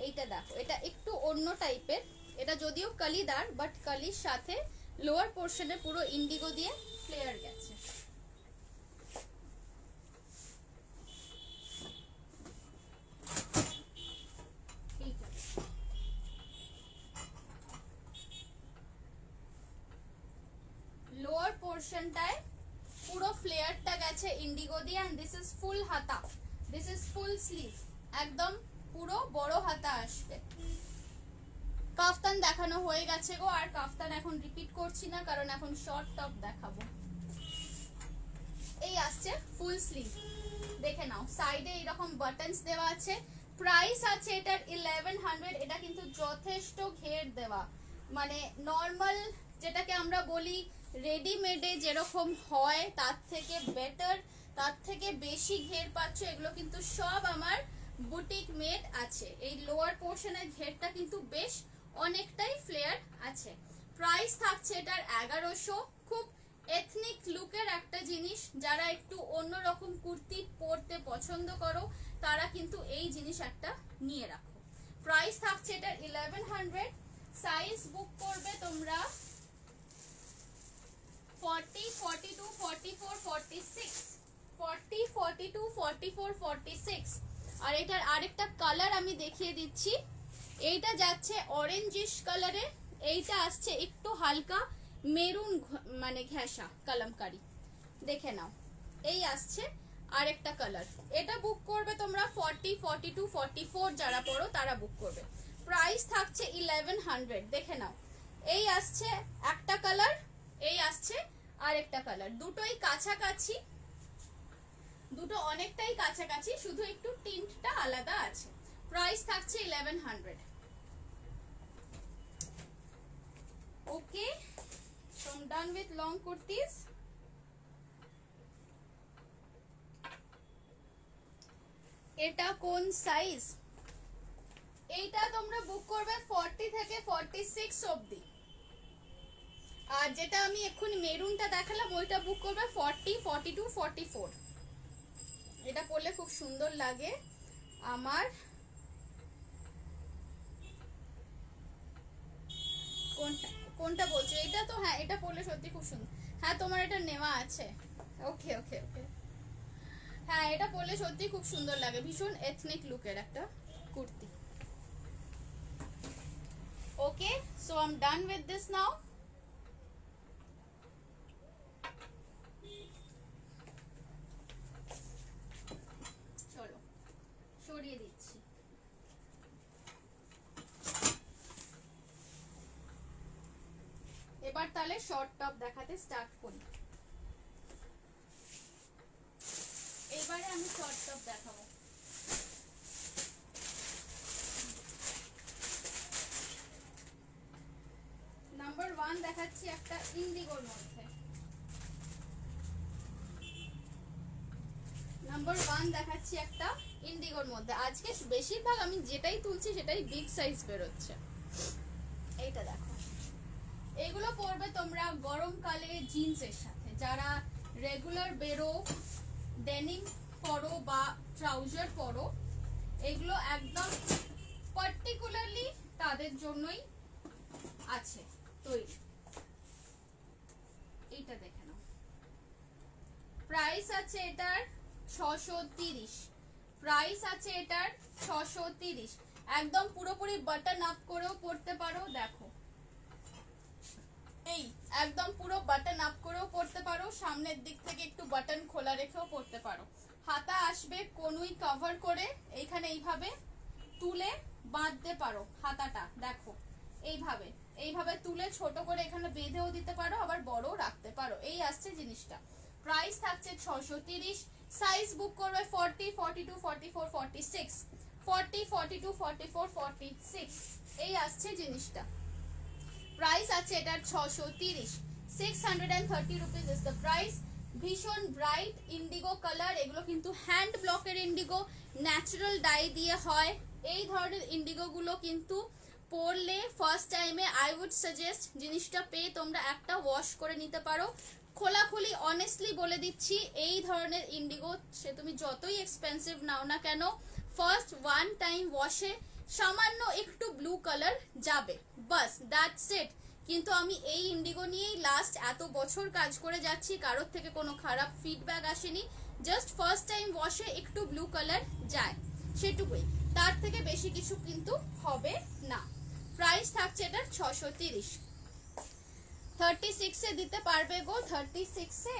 এইটা দেখো, এটা একটু অন্য টাইপের, এটা যদিও কালিদার বাট কালির সাথে লোয়ার পোর্শনে পুরো ইন্ডিগো দিয়ে ফ্লেয়ার গেছে। লোয়ার পোর্শনটায় পুরো ফ্লেয়ারটা গেছে ইন্ডিগো দিয়ে, এন্ড দিস ইজ ফুল হাতা, দিস ইজ ফুল স্লিভ, একদম পুরো বড় হাতা আসবে। কাফতান দেখানো হয়ে গেছে গো, আর কাফতান এখন রিপিট করছি না, কারণ এখন শর্ট টপ দেখাবো। এই আসছে ফুল স্লিভ, দেখে নাও, সাইডে এরকম বাটনস দেওয়া আছে। প্রাইস আছে এটার 1100। এটা কিন্তু যথেষ্ট ঘের দেওয়া, মানে নর্মাল যেটাকে আমরা বলি রেডিমেডে যেরকম হয় তার থেকে বেটার, তার থেকে বেশি ঘের পাচ্ছ। এগুলো কিন্তু সব আমার বুটিক মেড আছে। এই লোয়ার পোর্শনের ঘেরটা কিন্তু বেশ অনেকটাই ফ্লেয়ার আছে। প্রাইস থাকছে এটার 1100। খুব এথনিক লুকের একটা জিনিস, যারা একটু অন্যরকম কুর্তি পরতে পছন্দ করো তারা কিন্তু এই জিনিস একটা নিয়ে রাখো। প্রাইস থাকছে এটার 1100। সাইজ বুক করবে তোমরা 40, 42, 44, 46, 40, 42, 44, 46। আর এটার আরেকটা কালার আমি দেখিয়ে দিচ্ছি। এইটা যাচ্ছে অরেঞ্জিশ কালারে, এইটা আসছে একটু হালকা মেরুন মানে ঘেঁষা কালামকারি, দেখে নাও। এই আসছে আরেকটা কালার। এটা বুক করবে তোমরা 40, 42, 44 যারা পড়ো তারা বুক করবে। প্রাইস থাকছে 1100, দেখে নাও। এই আসছে একটা কালার, এই আসছে আরেকটা কালার, দুটোই কাছাকাছি, দুটো অনেকটাই কাছাকাছি, শুধু একটু টিন্টটা আলাদা আছে। প্রাইস থাকছে 1100। ওকে, so I'm done with long kurtis. এটা কোন সাইজ? এইটা তোমরা বুক করবে 40 থেকে 46 অবধি। আর যেটা আমি এক্ষুনি মেরুনটা দেখালাম ওইটা বুক করবে 40, 42, 44। এটা পরলে খুব সুন্দর লাগে আমার। কোনটা কোনটা বলছো? এটা তো হ্যাঁ, এটা পরলে সত্যি খুব সুন্দর। হ্যাঁ তোমার এটা নেওয়া আছে। ওকে ওকে ওকে, হ্যাঁ এটা পরলে সত্যি খুব সুন্দর লাগে, ভীষণ এথনিক লুকের একটা kurti. Okay, so I am done with this now. চলো সরিয়ে দিচ্ছি। এবার তাহলে শর্ট টপ দেখাতে স্টার্ট করি। এবারে আমি শর্ট টপ দেখাবো। নাম্বার 1 দেখাচ্ছি একটা ইন্ডিগোর মধ্যে। নাম্বার 1 দেখাচ্ছি একটা ইন্ডিগোর মধ্যে। আজকে বেশিরভাগ আমি যেটাই তুলছি সেটাই বিগ সাইজ বেরোচ্ছে। এইটা দেখো, এগুলো পরবে তোমরা গরমকালে জিন্সের সাথে, যারা রেগুলার বেরো, ডেনিম পরো বা ট্রাউজার পরো, এগুলো একদম পার্টিকুলারলি তাদের জন্যই আছে তৈরি। এইটা দেখে নাও। প্রাইস আছে এটার 630। প্রাইস আছে এটার 630। একদম পুরোপুরি বাটন আপ করেও পরতে পারো, দেখো এই একদম পুরো বাটন আপ করেও পরতে পারো, সামনের দিক থেকে একটু বাটন খোলা রেখেও পরতে পারো। হাতা আসবে কোনুই কভার করে, এইখানে এইভাবে তুলে বাঁধতে পারো হাতাটা, দেখো এইভাবে এইভাবে তুলে ছোট করে এখানে বেঁধেও দিতে পারো, আবার বড়ও রাখতে পারো। এই আসছে জিনিসটা। প্রাইস থাকছে 630। সাইজ বুক করবে 40, 42, 44, 46, 40, 42, 44, 46। এই আসছে জিনিসটা। প্রাইস আছে এটার 630। 630 রুপিস ইজ দ্য প্রাইস। ভীষণ ব্রাইট ইন্ডিগো কালার। এগুলো কিন্তু হ্যান্ড ব্লকের ইন্ডিগো, ন্যাচারাল ডাই দিয়ে হয়। এই ধরনের ইন্ডিগো গুলো কিন্তু পরলে ফার্স্ট টাইমে আই উড সাজেস্ট জিনিসটা পেয়ে তোমরা একটা ওয়াশ করে নিতে পারো। খোলাখুলি অনেস্টলি বলে দিচ্ছি, এই ধরনের ইন্ডিগো সে তুমি যতই এক্সপেন্সিভ নাও না কেন, ফার্স্ট ওয়ান টাইম ওয়াশে সামান্য একটু ব্লু কালার যাবে, বাস দ্যাটস ইট। কিন্তু আমি এই ইন্ডিগো নিয়েই লাস্ট এত বছর কাজ করে যাচ্ছি, কারোর থেকে কোনো খারাপ ফিডব্যাক আসেনি। জাস্ট ফার্স্ট টাইম ওয়াশে একটু ব্লু কালার যায়, সেটুকুই, তার থেকে বেশি কিছু কিন্তু হবে না। প্রাইস থাকছে এটার 630। 36 এ দিতে পারবে গো? 36 এ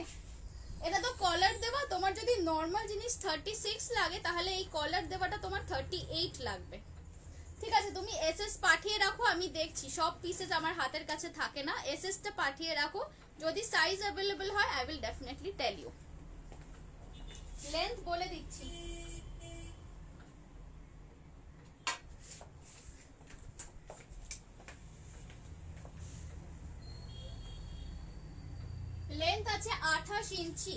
এটা তো কলার দেওয়া। তোমার যদি নর্মাল জিনিস 36 লাগে তাহলে এই কলার দেওয়াটা তোমার 38 লাগবে। ঠিক আছে, তুমি এসএস পাঠিয়ে রাখো, আমি দেখছি। সব পিসেস আমার হাতের কাছে থাকে না, এসএসটা পাঠিয়ে রাখো। যদি সাইজ অ্যাভেলেবল হয় I will definitely tell you. Length বলে দিচ্ছি, লেন্থ আছে 28 ইঞ্চি,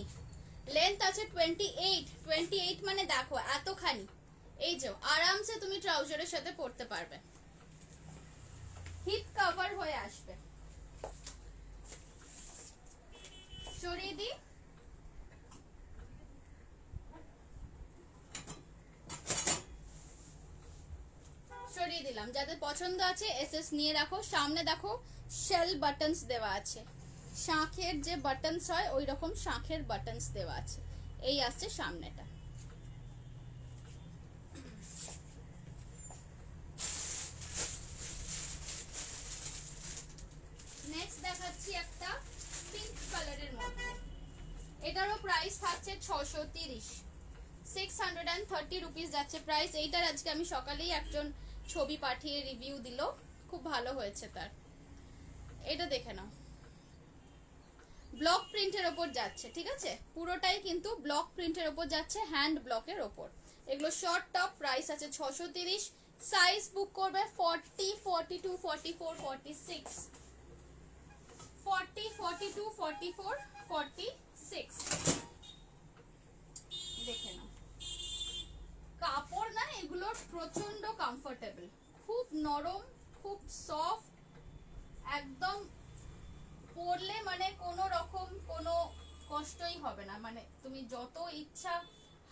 লেন্থ আছে 28 মানে দেখো এতখানি। এই যে আরামসে তুমি ট্রাউজারের সাথে পরতে পারবে, হিপ কভার হয়ে আসবে। সরিয়ে দিই, সরিয়ে দিলাম। যাদের পছন্দ আছে এসএস নিয়ে রাখো। সামনে দেখো শেল বাটনস দেওয়া আছে, শাঁখের যে বাটনস হয় ওই রকম শাঁখের বাটনস দেওয়া আছে। এই আসছে সামনেটা। নেক্সট দেখাচ্ছি একটা পিঙ্ক কালারের মধ্যে, এটারও প্রাইস থাকছে 630, 630 রুপিস যাচ্ছে প্রাইস। এইটার আজকে আমি সকালেই একজন ছবি পাঠিয়ে রিভিউ দিল, খুব ভালো হয়েছে তার। এটা দেখে নাও, ব্লক প্রিন্টের ওপর যাচ্ছে, ঠিক আছে, পুরোটাই কিন্তু ব্লক প্রিন্টের ওপর যাচ্ছে, হ্যান্ড ব্লকের ওপর। এগুলো শর্ট টপ, প্রাইস আছে 630। সাইজ বুক করবে 40, 42, 44, 46, 40, 42, 44, 46। দেখে নাও, কাপড় না এগুলোর প্রচন্ড কমফোর্টেবল, খুব নরম, খুব সফট, একদম পরলে মানে কোনো রকম কোনো কষ্টই হবে না। মানে তুমি যত ইচ্ছা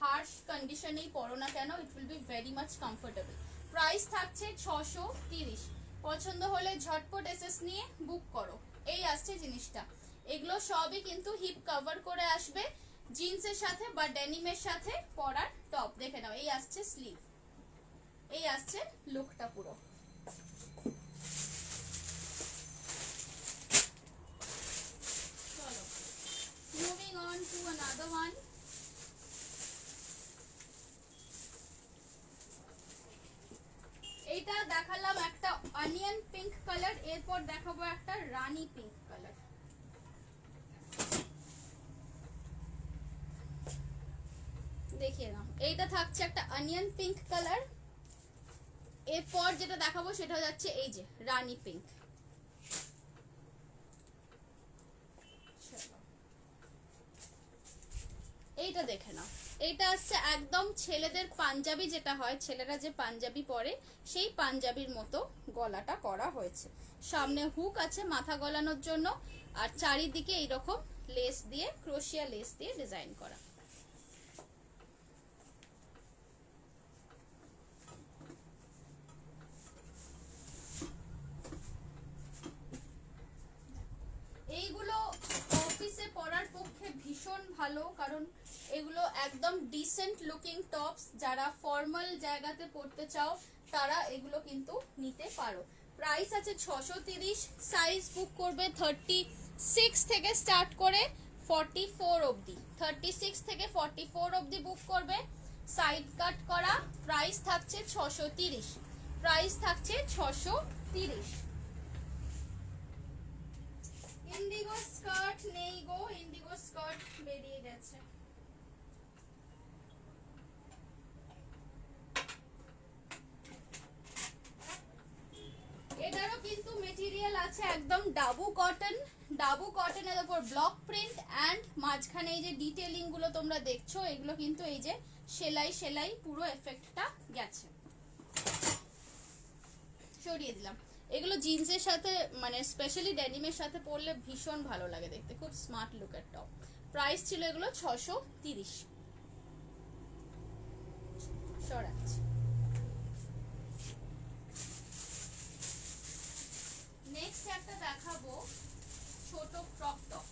হার্শ কন্ডিশনেই পরো না কেন, ইট will be very much comfortable. Price থাকছে 630। পছন্দ হলে ঝটপট এসএস নিয়ে বুক করো। এই আসছে জিনিসটা, এগুলো সবই কিন্তু হিপ কভার করে আসবে, জিন্সের সাথে বা ডেনিমের সাথে পরার টপ। দেখে নাও, এই আসছে স্লিভ, এই আসছে লুকটা পুরো। চলো moving on to another one. এইটা দেখালাম একটা অনিয়ন পিঙ্ক কালার, এরপর দেখাবো একটা রানী পিঙ্ক কালার। দেখিয়ে নাও, এইটা থাকছে একটা অনিয়ন পিঙ্ক কালার, এরপর যেটা দেখাবো সেটা যাচ্ছে এই যে রানী পিঙ্ক। এইটা দেখে নাও, এইটা আসছে একদম ছেলেদের পাঞ্জাবি, যেটা হয় ছেলেরা যে পাঞ্জাবি পরে সেই পাঞ্জাবির মতো গলাটা করা হয়েছে। সামনে হুক আছে মাথা গলানোর জন্য, আর চারিদিকে এইরকম লেস দিয়ে, ক্রোশিয়া লেস দিয়ে ডিজাইন করা। এইগুলো অফিসে পরার পক্ষে ভীষণ ভালো, কারণ এগুলো একদম ডিসেন্ট লুকিং টপস। যারা ফর্মাল জায়গাতে পড়তে চাও তারা এগুলো কিন্তু নিতে পারো। প্রাইস আছে 630। সাইজ বুক করবে 36 থেকে স্টার্ট করে 44 অবধি, 36 থেকে 44 অবধি বুক করবে। সাইড কাট করা, প্রাইস থাকছে 630, প্রাইস থাকছে 630। ইন্ডিগো স্কার্ট নেই গো, ইন্ডিগো স্কার্ট বেরিয়ে গেছে। এটারও কিন্তু মেটেরিয়াল আছে একদম ডাবু কটন, ডাবু কটনের উপর ব্লক প্রিন্ট অ্যান্ড মাঝখানে এই যে ডিটেইলিং গুলো তোমরা দেখছো, এগুলো কিন্তু এই যে সেলাই সেলাই পুরো এফেক্টটা গেছে। সরিয়ে দিলাম। এগুলো জিন্সের সাথে মানে স্পেশালি ডেনিমের সাথে পরলে ভীষণ ভালো লাগে দেখতে, খুব স্মার্ট লুকের টপ। প্রাইস ছিল এগুলো 630। সরাচ্ছি। নেক্সট একটা দেখাবো ছোট ক্রপ টপ।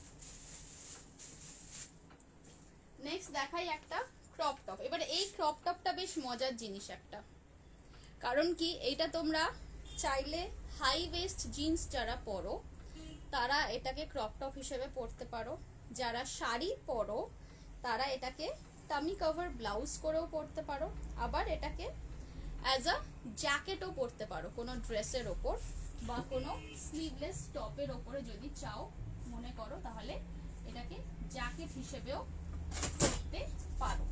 নেক্সট দেখাই একটা ক্রপ টপ। এবারে এই ক্রপ টপটা বেশ মজার জিনিস একটা, কারণ কি এইটা তোমরা চাইলে হাই ওয়েস্ট জিন্স যারা পরো তারা এটাকে ক্রপ টপ হিসেবে পরতে পারো, যারা শাড়ি পরো তারা এটাকে টামি কভার ব্লাউজ করেও পরতে পারো, আবার এটাকে অ্যাজ আ জ্যাকেটও পরতে পারো কোনো ড্রেসের ওপর বা কোনো স্লিভলেস টপের ওপরে যদি চাও মনে করো, তাহলে এটাকে জ্যাকেট হিসেবেও পরতে পারো।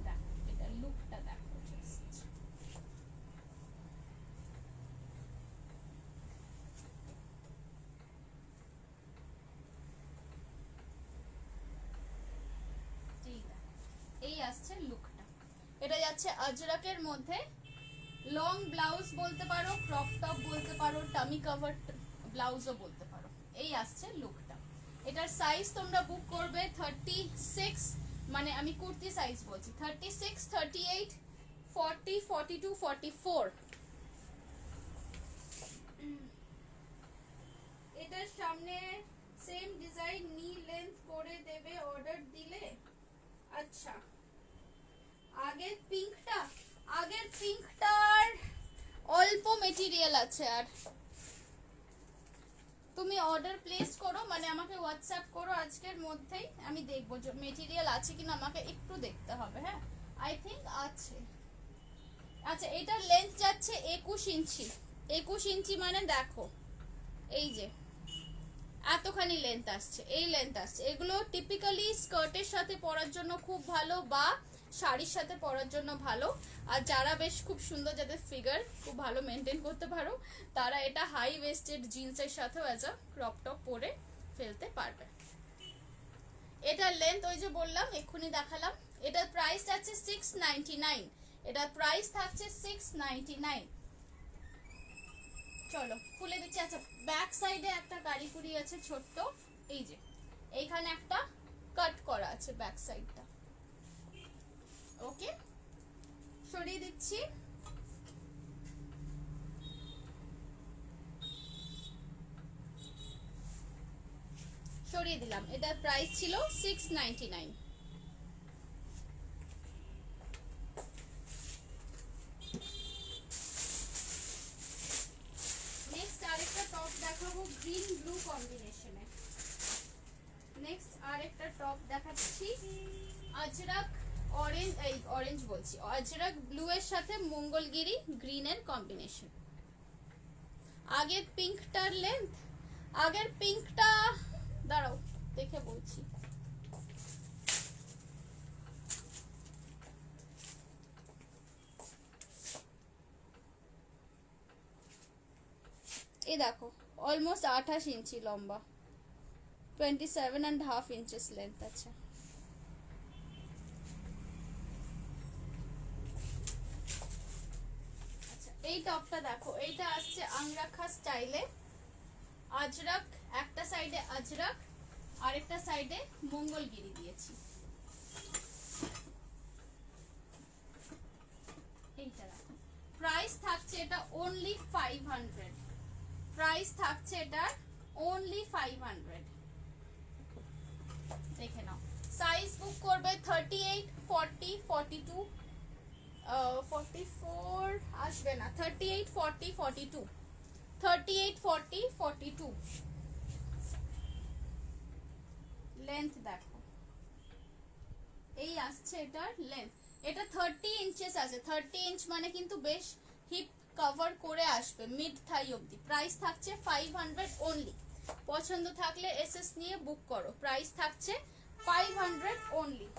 দেখো এটা লুকটা দেখো জাস্ট। এই আসছে লুকটা। এটা যাচ্ছে আজরাকের মধ্যে, লং ব্লাউজ বলতে পারো, ক্রপ টপ বলতে পারো, টামি কভার ব্লাউজও বলতে পারো। এই আসছে লুকটা। এটার সাইজ তোমরা বুক করবে 36, মানে আমি কুর্তি সাইজ বলছি, 36, 38, 40, 42, 44। এটার সামনে সেম ডিজাইন নি লেন্থ করে দেবে অর্ডার দিলে। আচ্ছা, আগের পিঙ্কটার অল্প মেটেরিয়াল আছে, আর তুমি অর্ডার প্লেস করো, মানে আমাকে হোয়াটসঅ্যাপ করো আজকের মধ্যেই, আমি দেখবো যে মেটেরিয়াল আছে কিনা, আমাকে একটু দেখতে হবে। হ্যাঁ, আই থিঙ্ক আছে। আচ্ছা, এটার লেন্থ যাচ্ছে 21 ইঞ্চি। 21 ইঞ্চি মানে দেখো এই যে এতখানি লেন্থ আসছে, এই লেন্থ আসছে। এগুলো টিপিক্যালি স্কার্টের সাথে পরার জন্য খুব ভালো, বা শাড়ির সাথে পরার জন্য ভালো। আর যারা বেশ খুব সুন্দর, যাদের ফিগার খুব ভালো মেনটেন করতে পারো, তারা এটা হাই ওয়েস্টেড জিন্সের সাথেও অ্যাজ আ ক্রপ টপ পরে ফেলতে পারবে। এটার লেন্থ ওই যে বললাম, এক্ষুনি দেখালাম। এটার প্রাইস আছে 699। এটার প্রাইস থাকছে 699। চলো খুলে দিচ্ছি। আচ্ছা, ব্যাক সাইডে একটা কারিকুরি আছে ছোট্ট, এই যে এইখানে একটা কাট করা আছে ব্যাক সাইডটা। ওকে, সরিয়ে দিচ্ছি। সরিয়ে দিলাম। এটার প্রাইস ছিল 699। নেক্সট আরেকটা টপ দেখাবো গ্রিন ব্লু কম্বিনেশনে। নেক্সট আরেকটা টপ দেখাচ্ছি আজরাক অরেঞ্জ, এই অরেঞ্জ বলছি, আজরাক ব্লু এর সাথে মঙ্গলগিরি গ্রিনের কম্বিনেশন। আগের পিঙ্কটার লেন্থ, আগের পিঙ্কটা দাঁড়াও দেখে বলছি। এই দেখো অলমোস্ট 28 ইঞ্চি লম্বা, 27.5 ইঞ্চেস লেন্থ আছে। আচ্ছা, এই টপটা দেখো, এইটা আসছে আংরাখা স্টাইলে। আজরাক একটা সাইডে, আজরাক আরেকটা সাইডে মঙ্গলগিরি দিয়েছি। এইটা দেখো, প্রাইস থাকছে এটা অনলি 500। প্রাইস থাকছে এটার অনলি 500। দেখে নাও। সাইজ বুক করবে 38, 40, 42, 44 আসবে না, 38, 40, 42, 38, 40, 42। লেন্থ দেখো, এই আসছে এটার লেন্থ। এটা 30 ইঞ্চেস আছে। 30 ইঞ্চ মানে কিন্তু বেশ হিপ কভার করে আসবে মিড থাই অবধি। প্রাইস থাকছে 500 অনলি। পছন্দ থাকলে এসএস নিয়ে বুক করো। প্রাইস থাকছে 500 অনলি।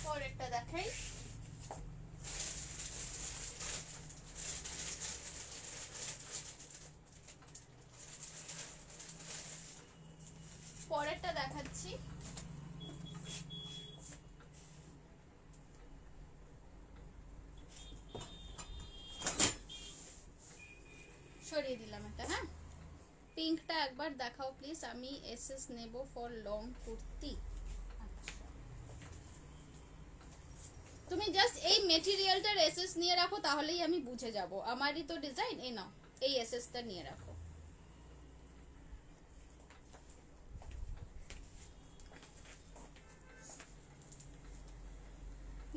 পরেরটা দেখাই। পরেরটা দেখাচ্ছি। সরিয়ে দিলাম এটা। হ্যাঁ, পিঙ্কটা একবার দেখাও প্লিজ, আমি এসএস নেব ফর লং কুর্তি। তুমি জাস্ট এই মেটেরিয়ালটার এসএস নিয়ে রাখো, তাহলেই আমি বুঝে যাব। আমারই তো ডিজাইন। এই নাও, এই এসএসটা নিয়ে রাখো।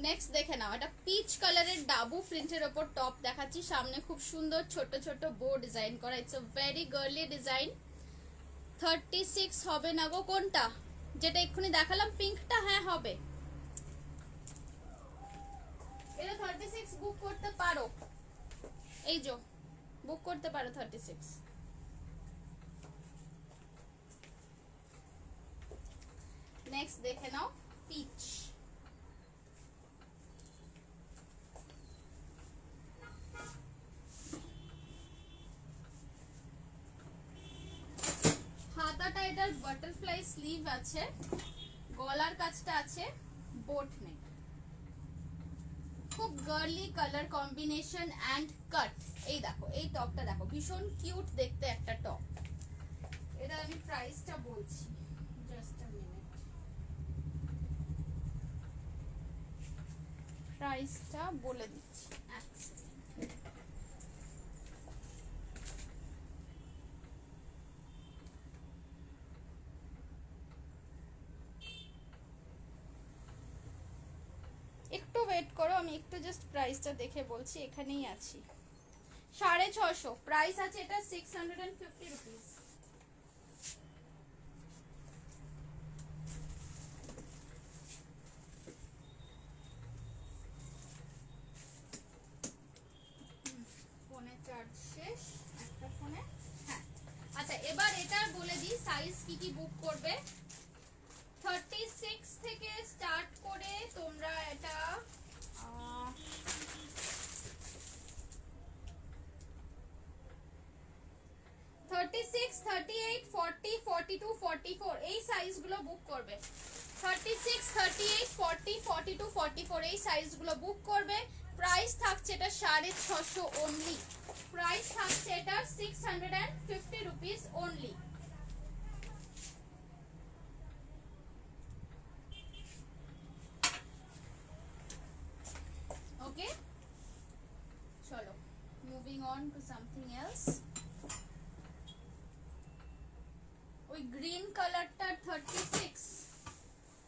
নেক্সট দেখে নাও, এটা পিচ কালারের ডাবু প্রিন্টের ওপর টপ দেখাচ্ছি। সামনে খুব সুন্দর ছোট ছোট বো ডিজাইন করা, ইটস আ ভেরি গার্লি ডিজাইন। 36 হবে না গো? কোনটা? যেটা এক্ষুনি দেখালাম পিঙ্কটা? হ্যাঁ হবে। এটা 36 বুক করতে পারো, এই যে বুক করতে পারো 36। নেক্সট দেখে নাও পিচ, হাতাটা এটার বাটারফ্লাই স্লিভ আছে, গলার কাছটা আছে বোট নেক, খুব গার্লি কালার কম্বিনেশন অ্যান্ড কাট। এই দেখো এই টপটা দেখো, ভীষণ কিউট দেখতে একটা টপ। এটা আমি প্রাইসটা বলছি, জাস্ট আ মিনিট, প্রাইসটা বলে দিচ্ছি। একটু ওয়েট করো, আমি একটু জাস্ট প্রাইসটা দেখে বলছি, এখানেই আছি। 650 প্রাইস আছে এটা, 650 রুপিস। ফোনে চার্জ শেষ একটা ফোনে। হ্যাঁ আচ্ছা, এবার এটা বলে দিই সাইজ কি কি বুক করবে। 36 থেকে স্টার্ট করে তোমরা এটা 36, 38, 40, 42, 44 এই সাইজগুলো বুক করবে। 36, 38, 40, 42, 44 এই সাইজগুলো বুক করবে। প্রাইস থাকছে এটা 650 অনলি। প্রাইস থাকছে এটা 650 রুপিস অনলি। ওকে চলো moving on to something else. ওই গ্রিন কালারটা 36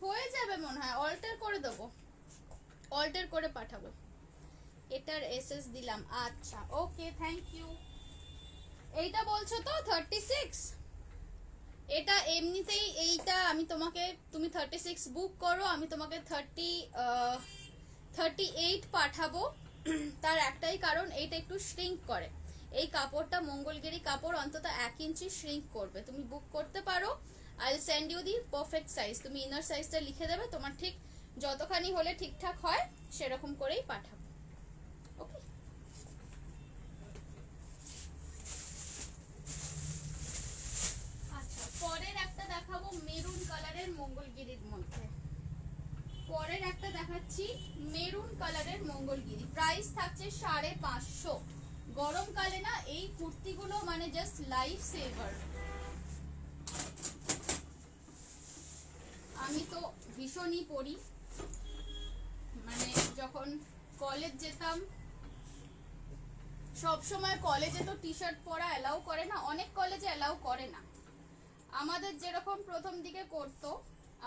হয়ে যাবে মনে হয়, অল্টার করে দেবো, অল্টার করে পাঠাবো। এটার এসএস দিলাম, আচ্ছা ওকে থ্যাংক ইউ। এইটা বলছো তো 36? এটা এমনিতেই এইটা আমি তোমাকে, তুমি 36 বুক করো, আমি তোমাকে 38 পাঠাবো। তার একটাই কারণ, এইটা একটু শ্রিঙ্ক করে, এই কাপড়টা মঙ্গলগিরি কাপড় অন্তত 1 ইঞ্চি শ্রিঙ্ক করবে। তুমি বুক করতে পারো, I will send you the perfect size. তুমি ইনার সাইজটা লিখে দেবে, তোমার ঠিক যতখানি হলে ঠিকঠাক হয় সেরকম করেই পাঠাবো। ওকে আচ্ছা, পরের একটা দেখাবো মেরুন কালারের মঙ্গলগিরির মধ্যে। পরের একটা দেখাচ্ছি মেরুন কালারের মঙ্গলগিরি, প্রাইস থাকছে 550। গরমকালে না এই কুর্তিগুলো মানে জাস্ট লাইফ সেভার। আমি তো ভীষণই পরি, মানে যখন কলেজ যেতাম সব সময়, কলেজে তো টি শার্ট পরা অ্যালাউ করে না, অনেক কলেজে অ্যালাউ করে না। আমাদের যেরকম প্রথম দিকে করতো,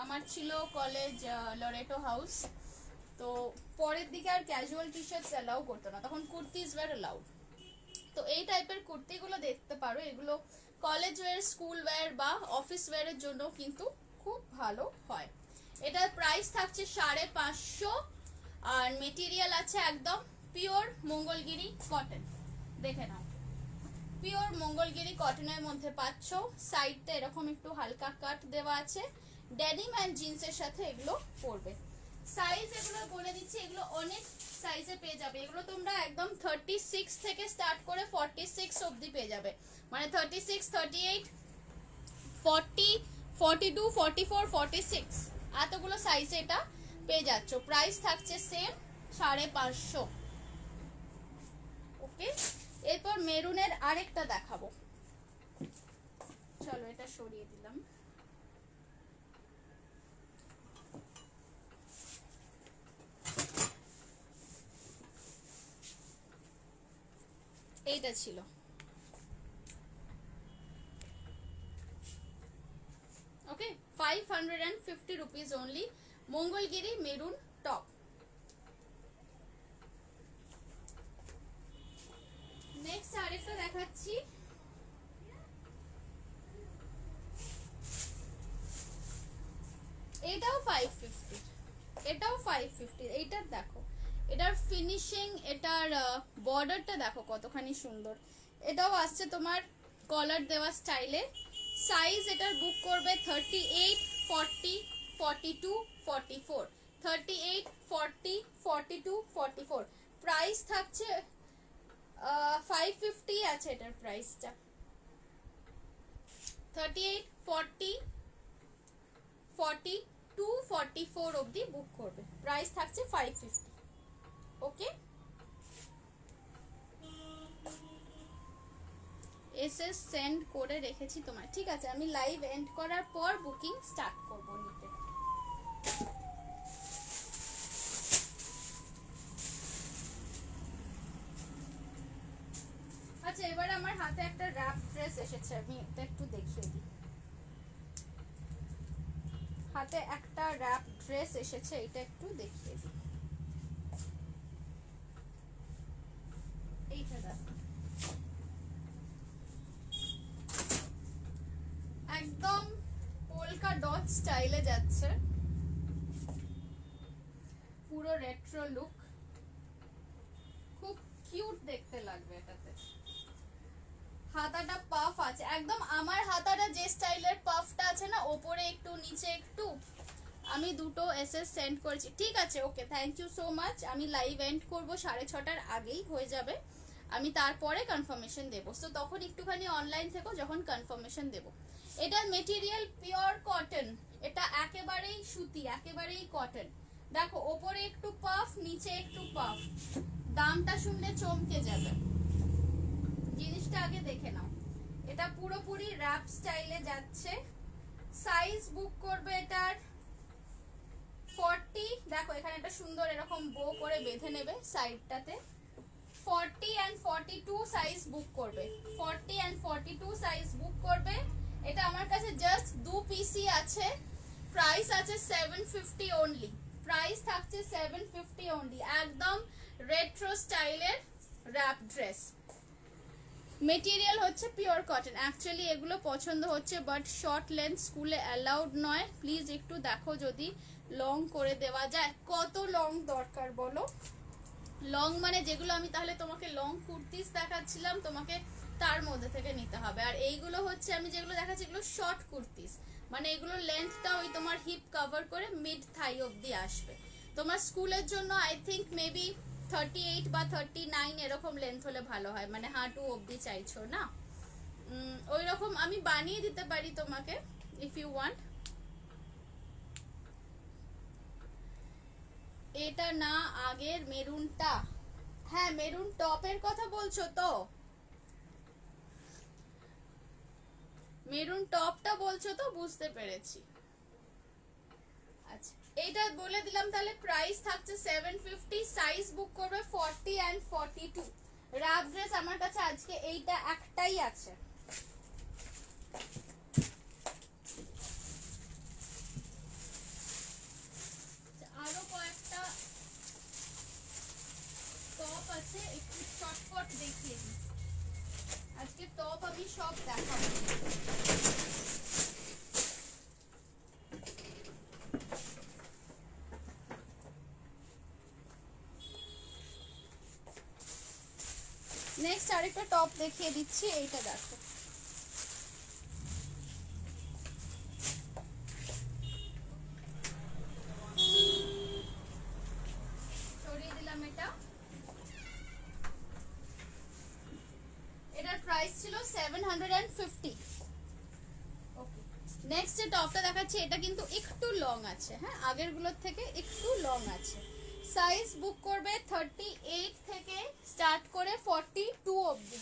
আমার ছিল কলেজ লরেটো হাউস, তো পরের দিকে আর ক্যাজুয়াল টি শার্টস অ্যালাউ করতো না, তখন কুর্তিজ ওয়্যার অ্যালাউড। তো এই টাইপের কুর্তিগুলো দেখতে পারো, এগুলো কলেজ ওয়্যার, স্কুল ওয়্যার বা অফিস ওয়্যারের জন্য কিন্তু খুব ভালো হয়। এটার প্রাইস থাকছে 550 আর মেটেরিয়াল আছে একদম পিওর মঙ্গলগিরি কটন। দেখে নাও, পিওর মঙ্গলগিরি কটনের মধ্যে পাচ্ছ। সাইডটা এরকম একটু হালকা কাট দেওয়া আছে, ডেনিম অ্যান্ড জিন্সের সাথে এগুলো পরবে। সাইজ এগুলো বলে দিচ্ছি, এগুলো অনেক সাইজে পেয়ে যাবে। এগুলো তোমরা একদম 36 থেকে স্টার্ট করে 46 অবধি পেয়ে যাবে, মানে 36, 38, 40, 42, 44, 46 এতগুলো সাইজে এটা পেয়ে যাচ্ছ। প্রাইস থাকছে সেম 550। ওকে, এরপর মেরুনের আরেকটা দেখাবো, চলো এটা সরিয়ে দিলাম। এইটা ছিল, okay 550 rupees only, Mangalagiri maroon top. নেক্সটটা দেখাচ্ছি, এটাও 550, এটাও 550। এইটার দেখো, এটার ফিনিশিং, এটার বর্ডারটা দেখো কতখানি সুন্দর। এটাও আসছে তোমার কলার দেওয়া স্টাইলে। সাইজ এটার বুক করবে 38, 40, 42, 44, 38, 40, 42, 44। প্রাইস থাকছে 550 আছে এটার প্রাইসটা। 38, 40, 42, 44 অবধি বুক করবে, প্রাইস থাকছে 550। ওকে, এসএস সেন্ড করে রেখেছি তোমার, ঠিক আছে। আমি লাইভ এন্ড করার পর বুকিং স্টার্ট করব নিতে। আচ্ছা, এবার আমার হাতে একটা র‍্যাপ ড্রেস এসেছে, আমি এটা একটু দেখিয়ে দিই। হাতে একটা র‍্যাপ ড্রেস এসেছে, এটা একটু দেখিয়ে দিই। এইটা দেখো, একদম পোলকা ডট স্টাইলে যাচ্ছে, পুরো রেট্রো লুক, খুব কিউট দেখতে লাগবে এটাতে। হাতাটা পাফ আছে একদম, আমার হাতাটা যে স্টাইলের পাফটা আছে না, ওপরে একটু নিচে একটু, আমি দুটো এসএস সেন্ড করেছি, ঠিক আছে। ওকে, থ্যাংক ইউ সো মাচ। আমি লাইভ এন্ড করবো 6:30টার আগেই হয়ে যাবে, আমি তারপরে কনফার্মেশন দেবো। সো তখন একটুখানি অনলাইন থেকো, যখন কনফার্মেশন দেবো। এটার মেটেরিয়াল পিওর কটন, এটা একেবারেই সুতি, একেবারেই কটন। দেখো ওপরে একটু পাফ, নিচে একটু পাফ, দামটা শুনলে চমকে যাবে। জিনিসটা আগে দেখে নাও, এটা পুরোপুরি র‍্যাপ স্টাইলে যাচ্ছে। সাইজ বুক করবে এটার 40, দেখো এখানে একটা সুন্দর এরকম বো করে বেঁধে নেবে সাইডটাতে। 40 and 42 সাইজ বুক করবে, 40 and 42 সাইজ বুক করবে। এটা আমার কাছে জাস্ট 2 পিসই আছে, প্রাইস আছে 750 অনলি, প্রাইস থাকছে 750 অনলি। একদম রেট্রো স্টাইলের র‍্যাপ ড্রেস, মেটেরিয়াল হচ্ছে পিওর কটন। অ্যাকচুয়ালি এগুলো পছন্দ হচ্ছে, বাট শর্ট লেন্থ স্কুলে অ্যালাউড নয়। প্লিজ একটু দেখো যদি লং করে দেওয়া যায়। কত লং দরকার বলো? লং মানে যেগুলো আমি তাহলে তোমাকে লং কুর্তিস দেখাচ্ছিলাম, তোমাকে তার মধ্যে থেকে নিতে হবে। আর এইগুলো হচ্ছে আমি যেগুলো দেখাচ্ছি, এগুলো শর্ট কুর্তিস, মানে এগুলোর লেন্থটা ওই তোমার হিপ কভার করে মিড থাই অবধি আসবে। তোমার স্কুলের জন্য আই থিঙ্ক মেবি 38 বা 39 এরকম লেন্থ হলে ভালো হয়, মানে হাঁটু অবধি চাইছো না, ওই রকম আমি বানিয়ে দিতে পারি তোমাকে ইফ ইউ ওয়ান্ট। এটা না আগের মেরুনটা? হ্যাঁ, মেরুন টপের কথা বলছো তো? মেরুন টপটা বলছো তো, বুঝতে পেরেছি। আচ্ছা, এইটা বলে দিলাম তাহলে, প্রাইস থাকছে 750, সাইজ বুক করবে 40 and 42। র‍্যাপ ড্রেস আমার কাছে আজকে এইটা একটাই আছে। আরো কয়েকটা টপ আছে, একটু চটপট দেখিয়ে দিই। আজকে টপ আমি সব দেখাবো। নেক্সট আরেকটা টপ দেখিয়ে দিচ্ছি, এইটা দেখো। সরিয়ে দিলাম এটা। এটার প্রাইস ছিল 750। ওকে, নেক্সট যে টপটা দেখাচ্ছি, এটা কিন্তু একটু লং আছে, হ্যাঁ আগের গুলোর থেকে একটু লং আছে। সাইজ বুক করবে 38 থেকে স্টার্ট করে 42 অবধি,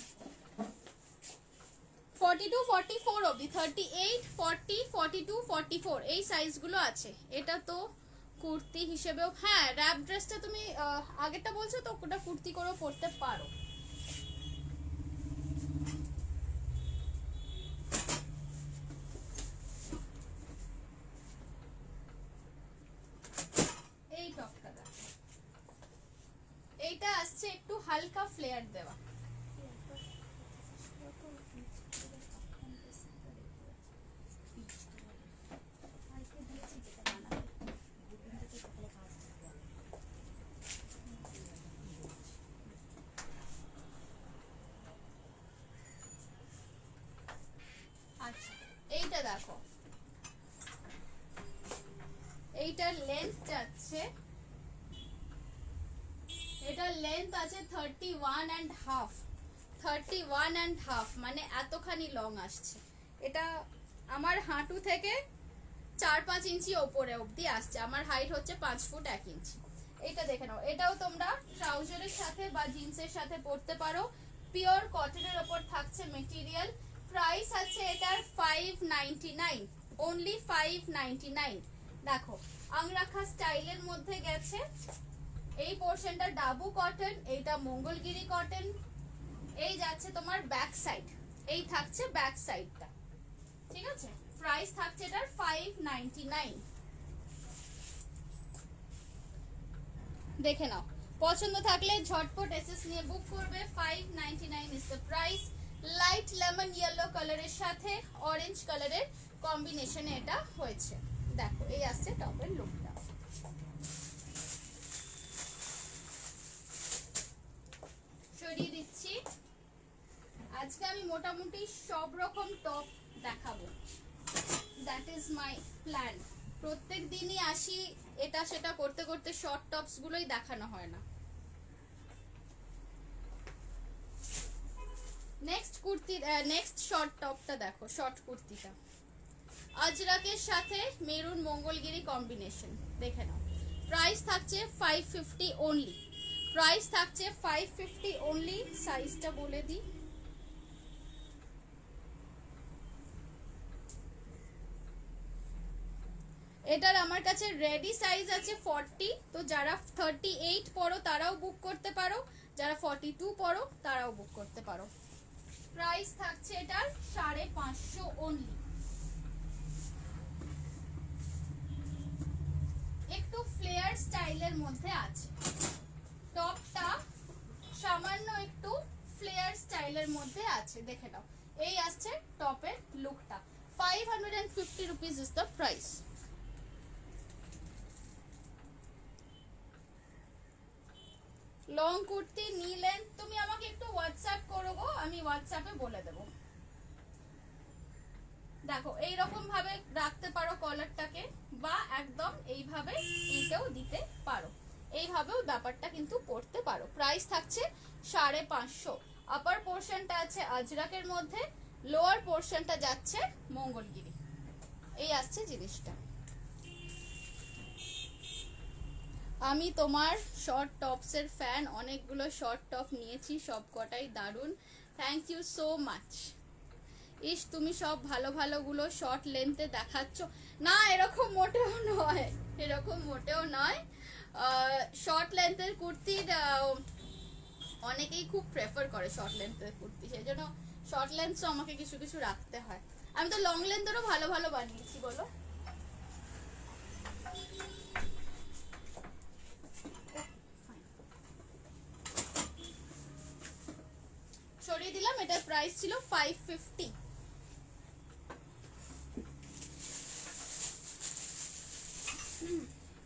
42, 44 অবধি, 38, 40, 42, 44 এই সাইজগুলো আছে। এটা তো কুর্তি হিসেবেও, হ্যাঁ র‍্যাপ ড্রেসটা তুমি আগেরটা বলছো তো, ওটা কুর্তি করেও পরতে পারো। এই টপটা দেখো, এইটা আসছে একটু হালকা ফ্লেয়ার দেওয়া, আছে, এটা লেন্থ আছে 31.5, 31.5 মানে এতখানি লং আসছে। এটা আমার হাঁটু থেকে 4-5 ইঞ্চি ওপরে অবধি আসছে। আমার হাইট হচ্ছে 5 ফুট 1 ইঞ্চি। এটা দেখে নাও, এটাও তোমরা ট্রাউজারের সাথে বা জিন্সের সাথে পরতে পারো। পিওর কটনের ওপর থাকছে মেটেরিয়াল। প্রাইস আছে এটার 599, অনলি 599। দেখো আংরাখা স্টাইলের মধ্যে গেছে। এই পোর্শনটা ডাবু কটন, এইটা মঙ্গলগিরি কটন। এই যাচ্ছে তোমার ব্যাক সাইড, এই থাকছে ব্যাক সাইডটা, ঠিক আছে। প্রাইস থাকছে এটার 599। দেখে নাও, পছন্দ থাকলে ঝটপট এসএস নিয়ে বুক করবে। 599 is the price. Light lemon yellow কালারের সাথে অরেঞ্জ কালারের কম্বিনেশনে এটা হয়েছে। দেখো এই আসছে টপের লুকটা। সরিয়ে দিচ্ছি। আজকে আমি মোটামুটি সব রকম টপ দেখাবো, দ্যাট ইজ মাই প্ল্যান। প্রত্যেক দিনই আসি, এটা সেটা করতে করতে শর্ট টপস গুলোই দেখানো হয় না। নেক্সট কুর্তি, নেক্সট শর্ট টপটা দেখো, শর্ট কুর্তিটা আজরাকের সাথে মেরুন মঙ্গলগিরি কম্বিনেশন। দেখে নাও, প্রাইস থাকছে 550 অনলি। প্রাইস থাকছে 550 অনলি। সাইজটা বলে দিই, এটার আমার কাছে রেডি সাইজ আছে 40। তো যারা 38 পরো তারাও বুক করতে পারো, যারা 42 পরো তারাও বুক করতে পারো। প্রাইস থাকছে এটার 550 অনলি। একটু ফ্লেয়ার স্টাইলের মধ্যে আছে টপটা, সামান্য একটু ফ্লেয়ার স্টাইলের মধ্যে আছে। দেখে নাও, এই আসছে টপের লুকটা। 550 rupees is the price. Long kurti নি লেন্থ তুমি আমাকে একটু হোয়াটসঅ্যাপ করো গো, আমি হোয়াটসঅ্যাপে বলে দেব। দেখো এইরকম ভাবে রাখতে পারো কলারটাকে, বা একদম এইভাবে এটাও দিতে পারো, এইভাবেও ব্যাপারটা কিন্তু পড়তে পারো। প্রাইস থাকছে 550। আপার পোর্শনটা আছে আজরাকের মধ্যে, লোয়ার পোর্শনটা যাচ্ছে মঙ্গলগিরি। এই আসছে জিনিসটা। আমি তোমার শর্ট টপসের ফ্যান, অনেকগুলো শর্ট টপ নিয়েছি, সব কটাই দারুণ। Thank you so much. ইস তুমি সব ভালো ভালোগুলো শর্ট লেন্থে দেখাচ্ছ না, এরকম মোটেও নয়, এরকম মোটেও নয়। শর্ট লেন্থের কুর্তির অনেকেই খুব প্রেফার করে শর্ট লেন্থের কুর্তি, সেই জন্য শর্ট লেন্থও আমাকে কিছু কিছু রাখতে হয়। আমি তো লং লেন্থেরও ভালো ভালো বানিয়েছি, বলো। সরিয়ে দিলাম, এটার প্রাইস ছিল 550।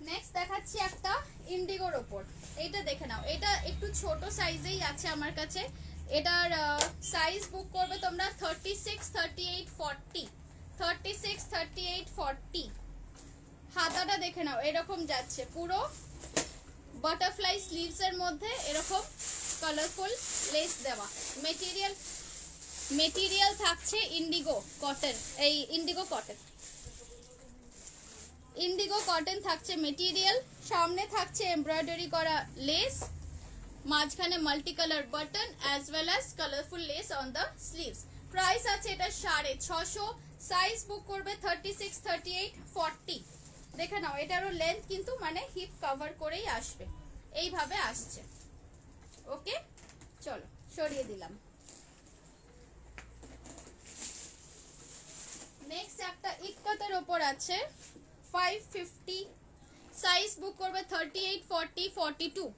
নেক্সট দেখাচ্ছি একটা ইন্ডিগোর ওপর। এইটা দেখে নাও, এটা একটু ছোট সাইজেই আছে আমার কাছে। এটার সাইজ বুক করবে তোমরা 36, 38, 40, 36, 38, 40। হাতাটা দেখে নাও, এরকম যাচ্ছে পুরো বাটারফ্লাই স্লিভস এর মধ্যে এরকম কালারফুল লেস দেওয়া। মেটেরিয়াল থাকছে ইন্ডিগো কটন, এই ইন্ডিগো কটন, ইন্ডিগো কটন থাকছে মেটেরিয়াল। সামনে থাকছে এমব্রয়ডারি করা লেস, মাঝখানে multi colour button as well as colourful less on the sleeves. Price আছে এটা 650। সাইজ বুক করবে 36, 38, 40। দেখে নাও, এটারও লেন্থ কিন্তু মানে হিপ কভার করেই আসবে, এইভাবে আসছে। ওকে, চলো সরিয়ে দিলাম। নেক্সট একটা ইক্কাতের ওপর আছে 550। সাইজ বুক করবে 38, 40, 42,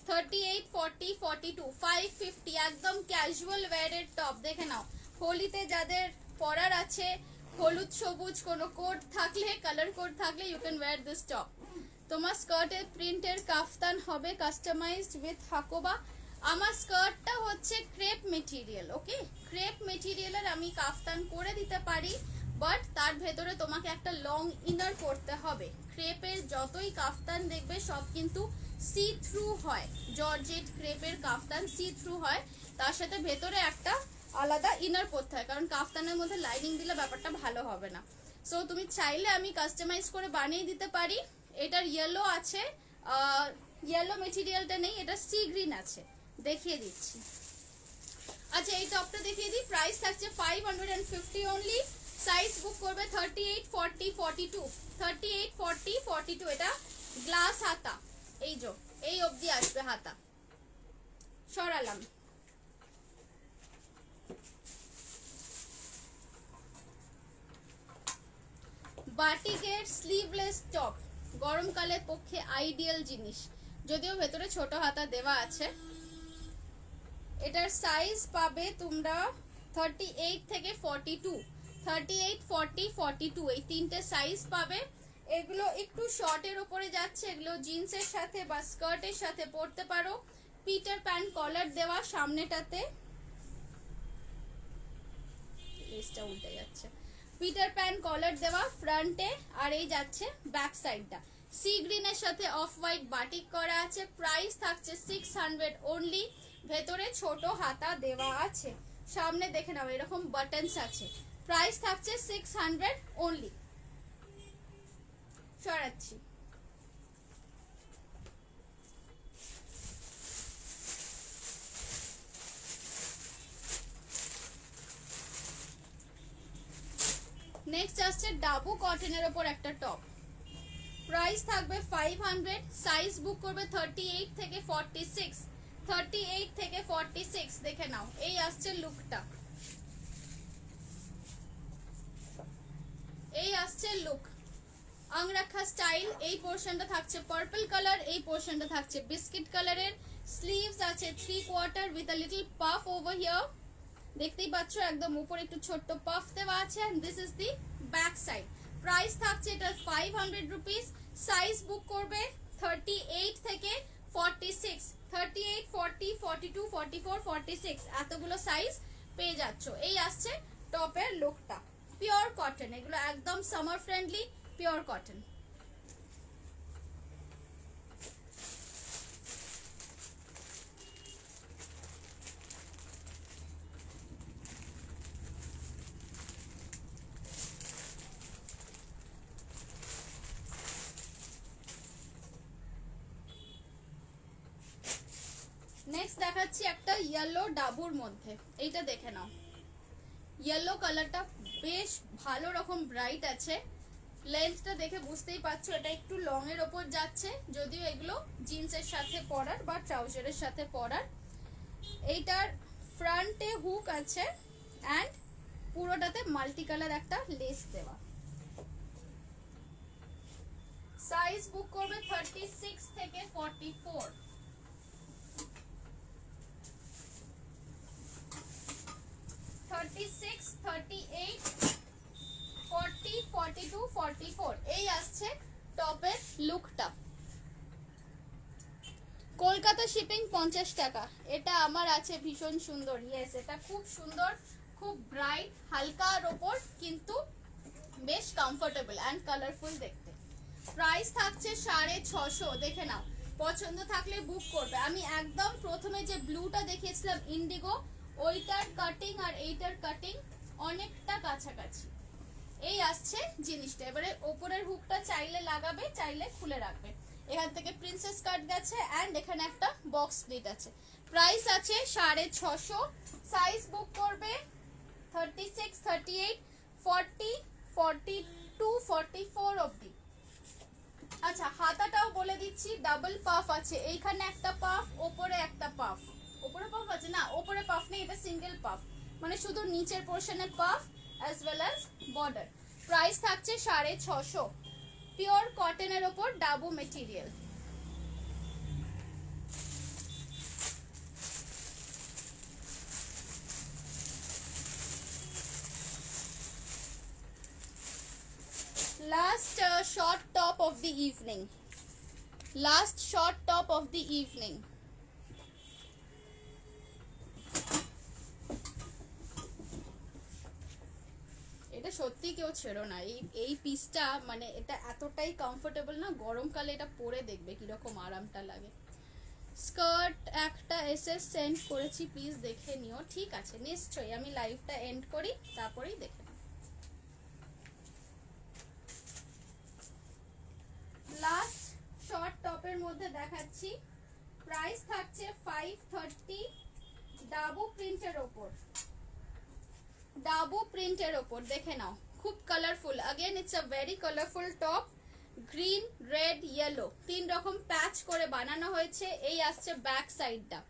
38, 40, 42, 550। একদম ক্যাজুয়াল ওয়্যারের টপ। দেখে নাও, হোলিতে যাদের পরার আছে, হলুদ সবুজ কোনো কোড থাকলে, কালার কোড থাকলে, you can wear this top. তোমার স্কার্টের প্রিন্টের কাফতান হবে কাস্টমাইজড উইথ হাকোবা। আমার স্কার্টটা হচ্ছে ক্রেপ মেটেরিয়াল, ওকে, ক্রেপ মেটেরিয়ালের আমি কাফতান করে দিতে পারি। বাট তার ভেতরে তোমাকে একটা লং ইনার পরতে হবে। ক্রেপের যতই কাফতান দেখবে সব কিন্তু সি থ্রু হয়, জর্জেট ক্রেপের কাফতান সি থ্রু হয়, তার সাথে ভেতরে একটা আলাদা ইনার পরতে হয়, কারণ কাফতানের মধ্যে লাইনিং দিলে ব্যাপারটা ভালো হবে না। সো তুমি চাইলে আমি কাস্টমাইজ করে বানিয়ে দিতে পারি। এটার ইয়েলো আছে, ইয়েলো মেটেরিয়ালটা নেই, এটা সি গ্রিন আছে, দেখিয়ে দিচ্ছি। আচ্ছা এই টপটা দেখিয়ে দিই, প্রাইস থাকছে 550 অনলি। সাইজ বুক করবে 38, 40, 42, 38, 40, 42। এটা গ্লাস হাতা, এই যে এই অবধি আসবে হাতা, সরালাম। বাটিকের স্লিভলেস টপ গরমকালের পক্ষে আইডিয়াল জিনিস, যদিও ভেতরে ছোট হাতা দেওয়া আছে। এটার সাইজ পাবে তোমরা 38 থেকে 42, 38, 40, 42 এই তিনটে সাইজ পাবে। এগুলো একটু শর্টের উপরে যাচ্ছে, এগুলো জিন্সের সাথে বা স্কার্টের সাথে পরতে পারো। পিটার প্যান কলার দেওয়া সামনেটাতে, লেসটা উল্টে যাচ্ছে, পিটার প্যান কলার দেওয়া ফ্রন্টে, আর এই যাচ্ছে ব্যাক সাইডটা। সি গ্রিনের সাথে অফ হোয়াইট বাটিক করা আছে। প্রাইস থাকছে 600 অনলি। ভেতরে ছোট হাতা দেওয়া আছে, সামনে দেখে নাও এরকম বাটনস আছে। প্রাইস থাকছে 600 অনলি। সরাচ্ছি। নেক্সট আসছে ডাবু কটনের ওপর একটা টপ, প্রাইস থাকবে 500। সাইজ বুক করবে 38 থেকে 46, 38 থেকে 46 দেখে নাও। এই আসছে লুকটা, এই আসছে লুক আংরাখা স্টাইল। এই পোর্শনটা থাকছে পার্পল কালার, এই পোর্শনটা থাকছে বিস্কিট কালারের। স্লিভস আছে 3/4 with a little puff over here, দেখতেই পাচ্ছ একদম উপরে একটু ছোট্ট পাফ দেওয়া আছে। And this is the back side. Price থাকছে এটা 500 রুপিস। সাইজ বুক করবে 38 থেকে 46, 38, 40, 42, 44, 46 এতগুলো সাইজ পেয়ে যাচ্ছ। এই আসছে টপের লুকটা, পিওর কটন, এগুলো একদম summer friendly pure cotton. Next দেখাচ্ছি একটা ইয়েলো ডাবুর মধ্যে, এইটা দেখে নাও। ইয়েলো কালারটা বেশ ভালো রকম ব্রাইট আছে। লেন্থটা দেখে বুঝতেই পারছো এটা একটু লং এর ওপর যাচ্ছে, যদিও এগুলো জিন্সের সাথে পরার বা ট্রাউজারের সাথে পরার। এইটার ফ্রন্টে হুক আছে অ্যান্ড পুরোটাতে মাল্টি কালার একটা লেস দেওয়া। সাইজ বুক করবে 36 থেকে 44, 36, 38, 40, 42, 44 এই আসছে টপের লুকটা। কলকাতা শিপিং 50 টাকা। এটা আমার আছে ভীষণ সুন্দর, ইয়েস এটা খুব সুন্দর, খুব ব্রাইট হালকার ওপর, কিন্তু বেশ কমফোর্টেবল অ্যান্ড কালারফুল দেখতে। প্রাইস থাকছে 650, দেখে নাও, পছন্দ থাকলে বুক করবে। আমি একদম প্রথমে যে ব্লুটা দেখিয়েছিলাম ইন্ডিগো, ওইটার কাটিং আর এইটার কাটিং অনেকটা কাছাকাছি। এই আসছে জিনিসটা। এবারে ওপরের হুকটা চাইলে লাগাবে, চাইলে খুলে রাখবে। এখান থেকে প্রিন্সেস কাট গেছে অ্যান্ড এখানে একটা বক্স প্লিট আছে। প্রাইস আছে 650। সাইজ বুক করবে 36, 38, 40, 42, 44 অবধি। আচ্ছা হাতাটাও বলে দিচ্ছি, ডাবল পাফ আছে, এইখানে একটা পাফ, ওপরে একটা পাফ। ওপরে পাফ আছে না, ওপরে পাফ নেই, এটা সিঙ্গেল পাফ, মানে শুধু নিচের পোর্শনের puff as well as border. Price থাকছে 650, পিওর কটনের ওপর dabu material. Last short top of the evening. Last short top of the evening. এটা সত্যি কেউ ছেড়ো না, এই পিসটা মানে এটা এতটাই কমফোর্টেবল না, গরমকালে এটা পরে দেখবে কিরকম আরামটা লাগে। স্কার্ট একটা এসএস সেন্ড করেছি, প্লিজ দেখে নিও। ঠিক আছে, নিশ্চয়ই আমি লাইভটা এন্ড করি তারপরেই দেখে নিও। লাস্ট শর্ট টপের মধ্যে দেখাচ্ছি, প্রাইস থাকছে 530, ডাবু প্রিন্টের ওপর, ডাবু প্রিন্টের ওপর দেখে নাও, খুব colourful. Again it's a very colourful top, green red yellow 3 রকম প্যাচ করে বানানো হয়েছে। এই আসছে ব্যাক সাইডটা,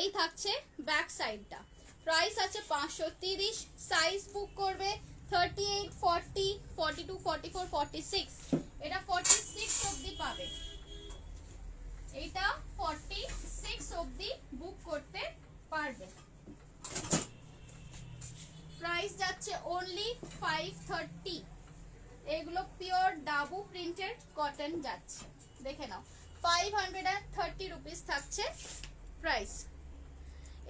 এই থাকছে ব্যাক সাইডটা। প্রাইস আছে 530, সাইজ বুক করবে 38, 40, 42, 44, 46, এটা 46 অবধি পাবে, এটা 46 অবধি বুক করতে পারবে। প্রাইস যাচ্ছে অনলি 530। এগুলো পিওর ডাবু প্রিন্টেড কটন যাচ্ছে, দেখে নাও 530 রুপিস থাকছে প্রাইস।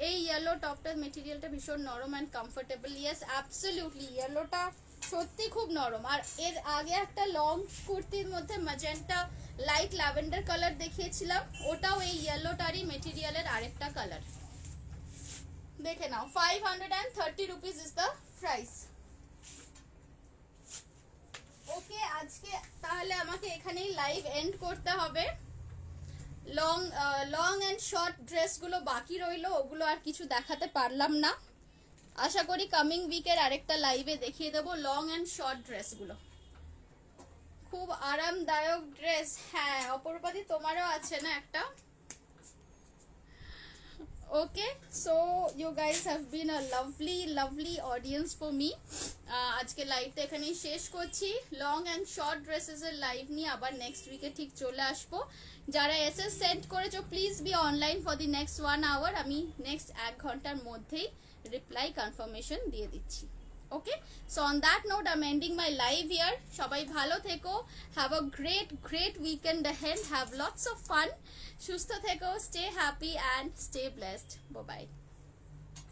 এই ইয়েলো টপটার মেটেরিয়ালটা ভীষণ নরম অ্যান্ড কমফোর্টেবল। ইয়েস অ্যাবসলিউটলি, ইয়েলোটা সত্যি খুব নরম। আর এর আগে একটা লং কুর্তির মধ্যে ম্যাজেন্টা লাইট ল্যাভেন্ডার কালার দেখিয়েছিলাম, ওটাও এই ইয়েলোটারই মেটেরিয়ালের আরেকটা কালার। দেখে নাও 530 রুপিস ইজ দ্য প্রাইস। ওকে, আজকে তাহলে আমাকে এখানেই লাইভ এন্ড করতে হবে। লং অ্যান্ড শর্ট ড্রেসগুলো বাকি রইলো, ওগুলো আর কিছু দেখাতে পারলাম না। আশা করি কামিং উইকের আরেকটা লাইভে দেখিয়ে দেবো লং অ্যান্ড শর্ট ড্রেসগুলো। খুব আরামদায়ক ড্রেস। হ্যাঁ অপরূপাদি, তোমারও আছে না একটা? Okay, so you guys have been a lovely audience for me. আজকে লাইভটা এখানেই শেষ করছি। লং অ্যান্ড শর্ট ড্রেসেসের লাইভ নিয়ে আবার নেক্সট উইকে ঠিক চলে আসবো। যারা এসএস সেন্ড করেছো please be online for the next 1 hour. আমি নেক্সট 1 ঘন্টার মধ্যেই রিপ্লাই কনফার্মেশন দিয়ে দিচ্ছি। Okay, so on that note I am ending my live here. সবাই ভালো থেকো, have a great weekend ahead, have lots of fun, সুস্থ থেকো, stay happy and stay blessed. Bye bye.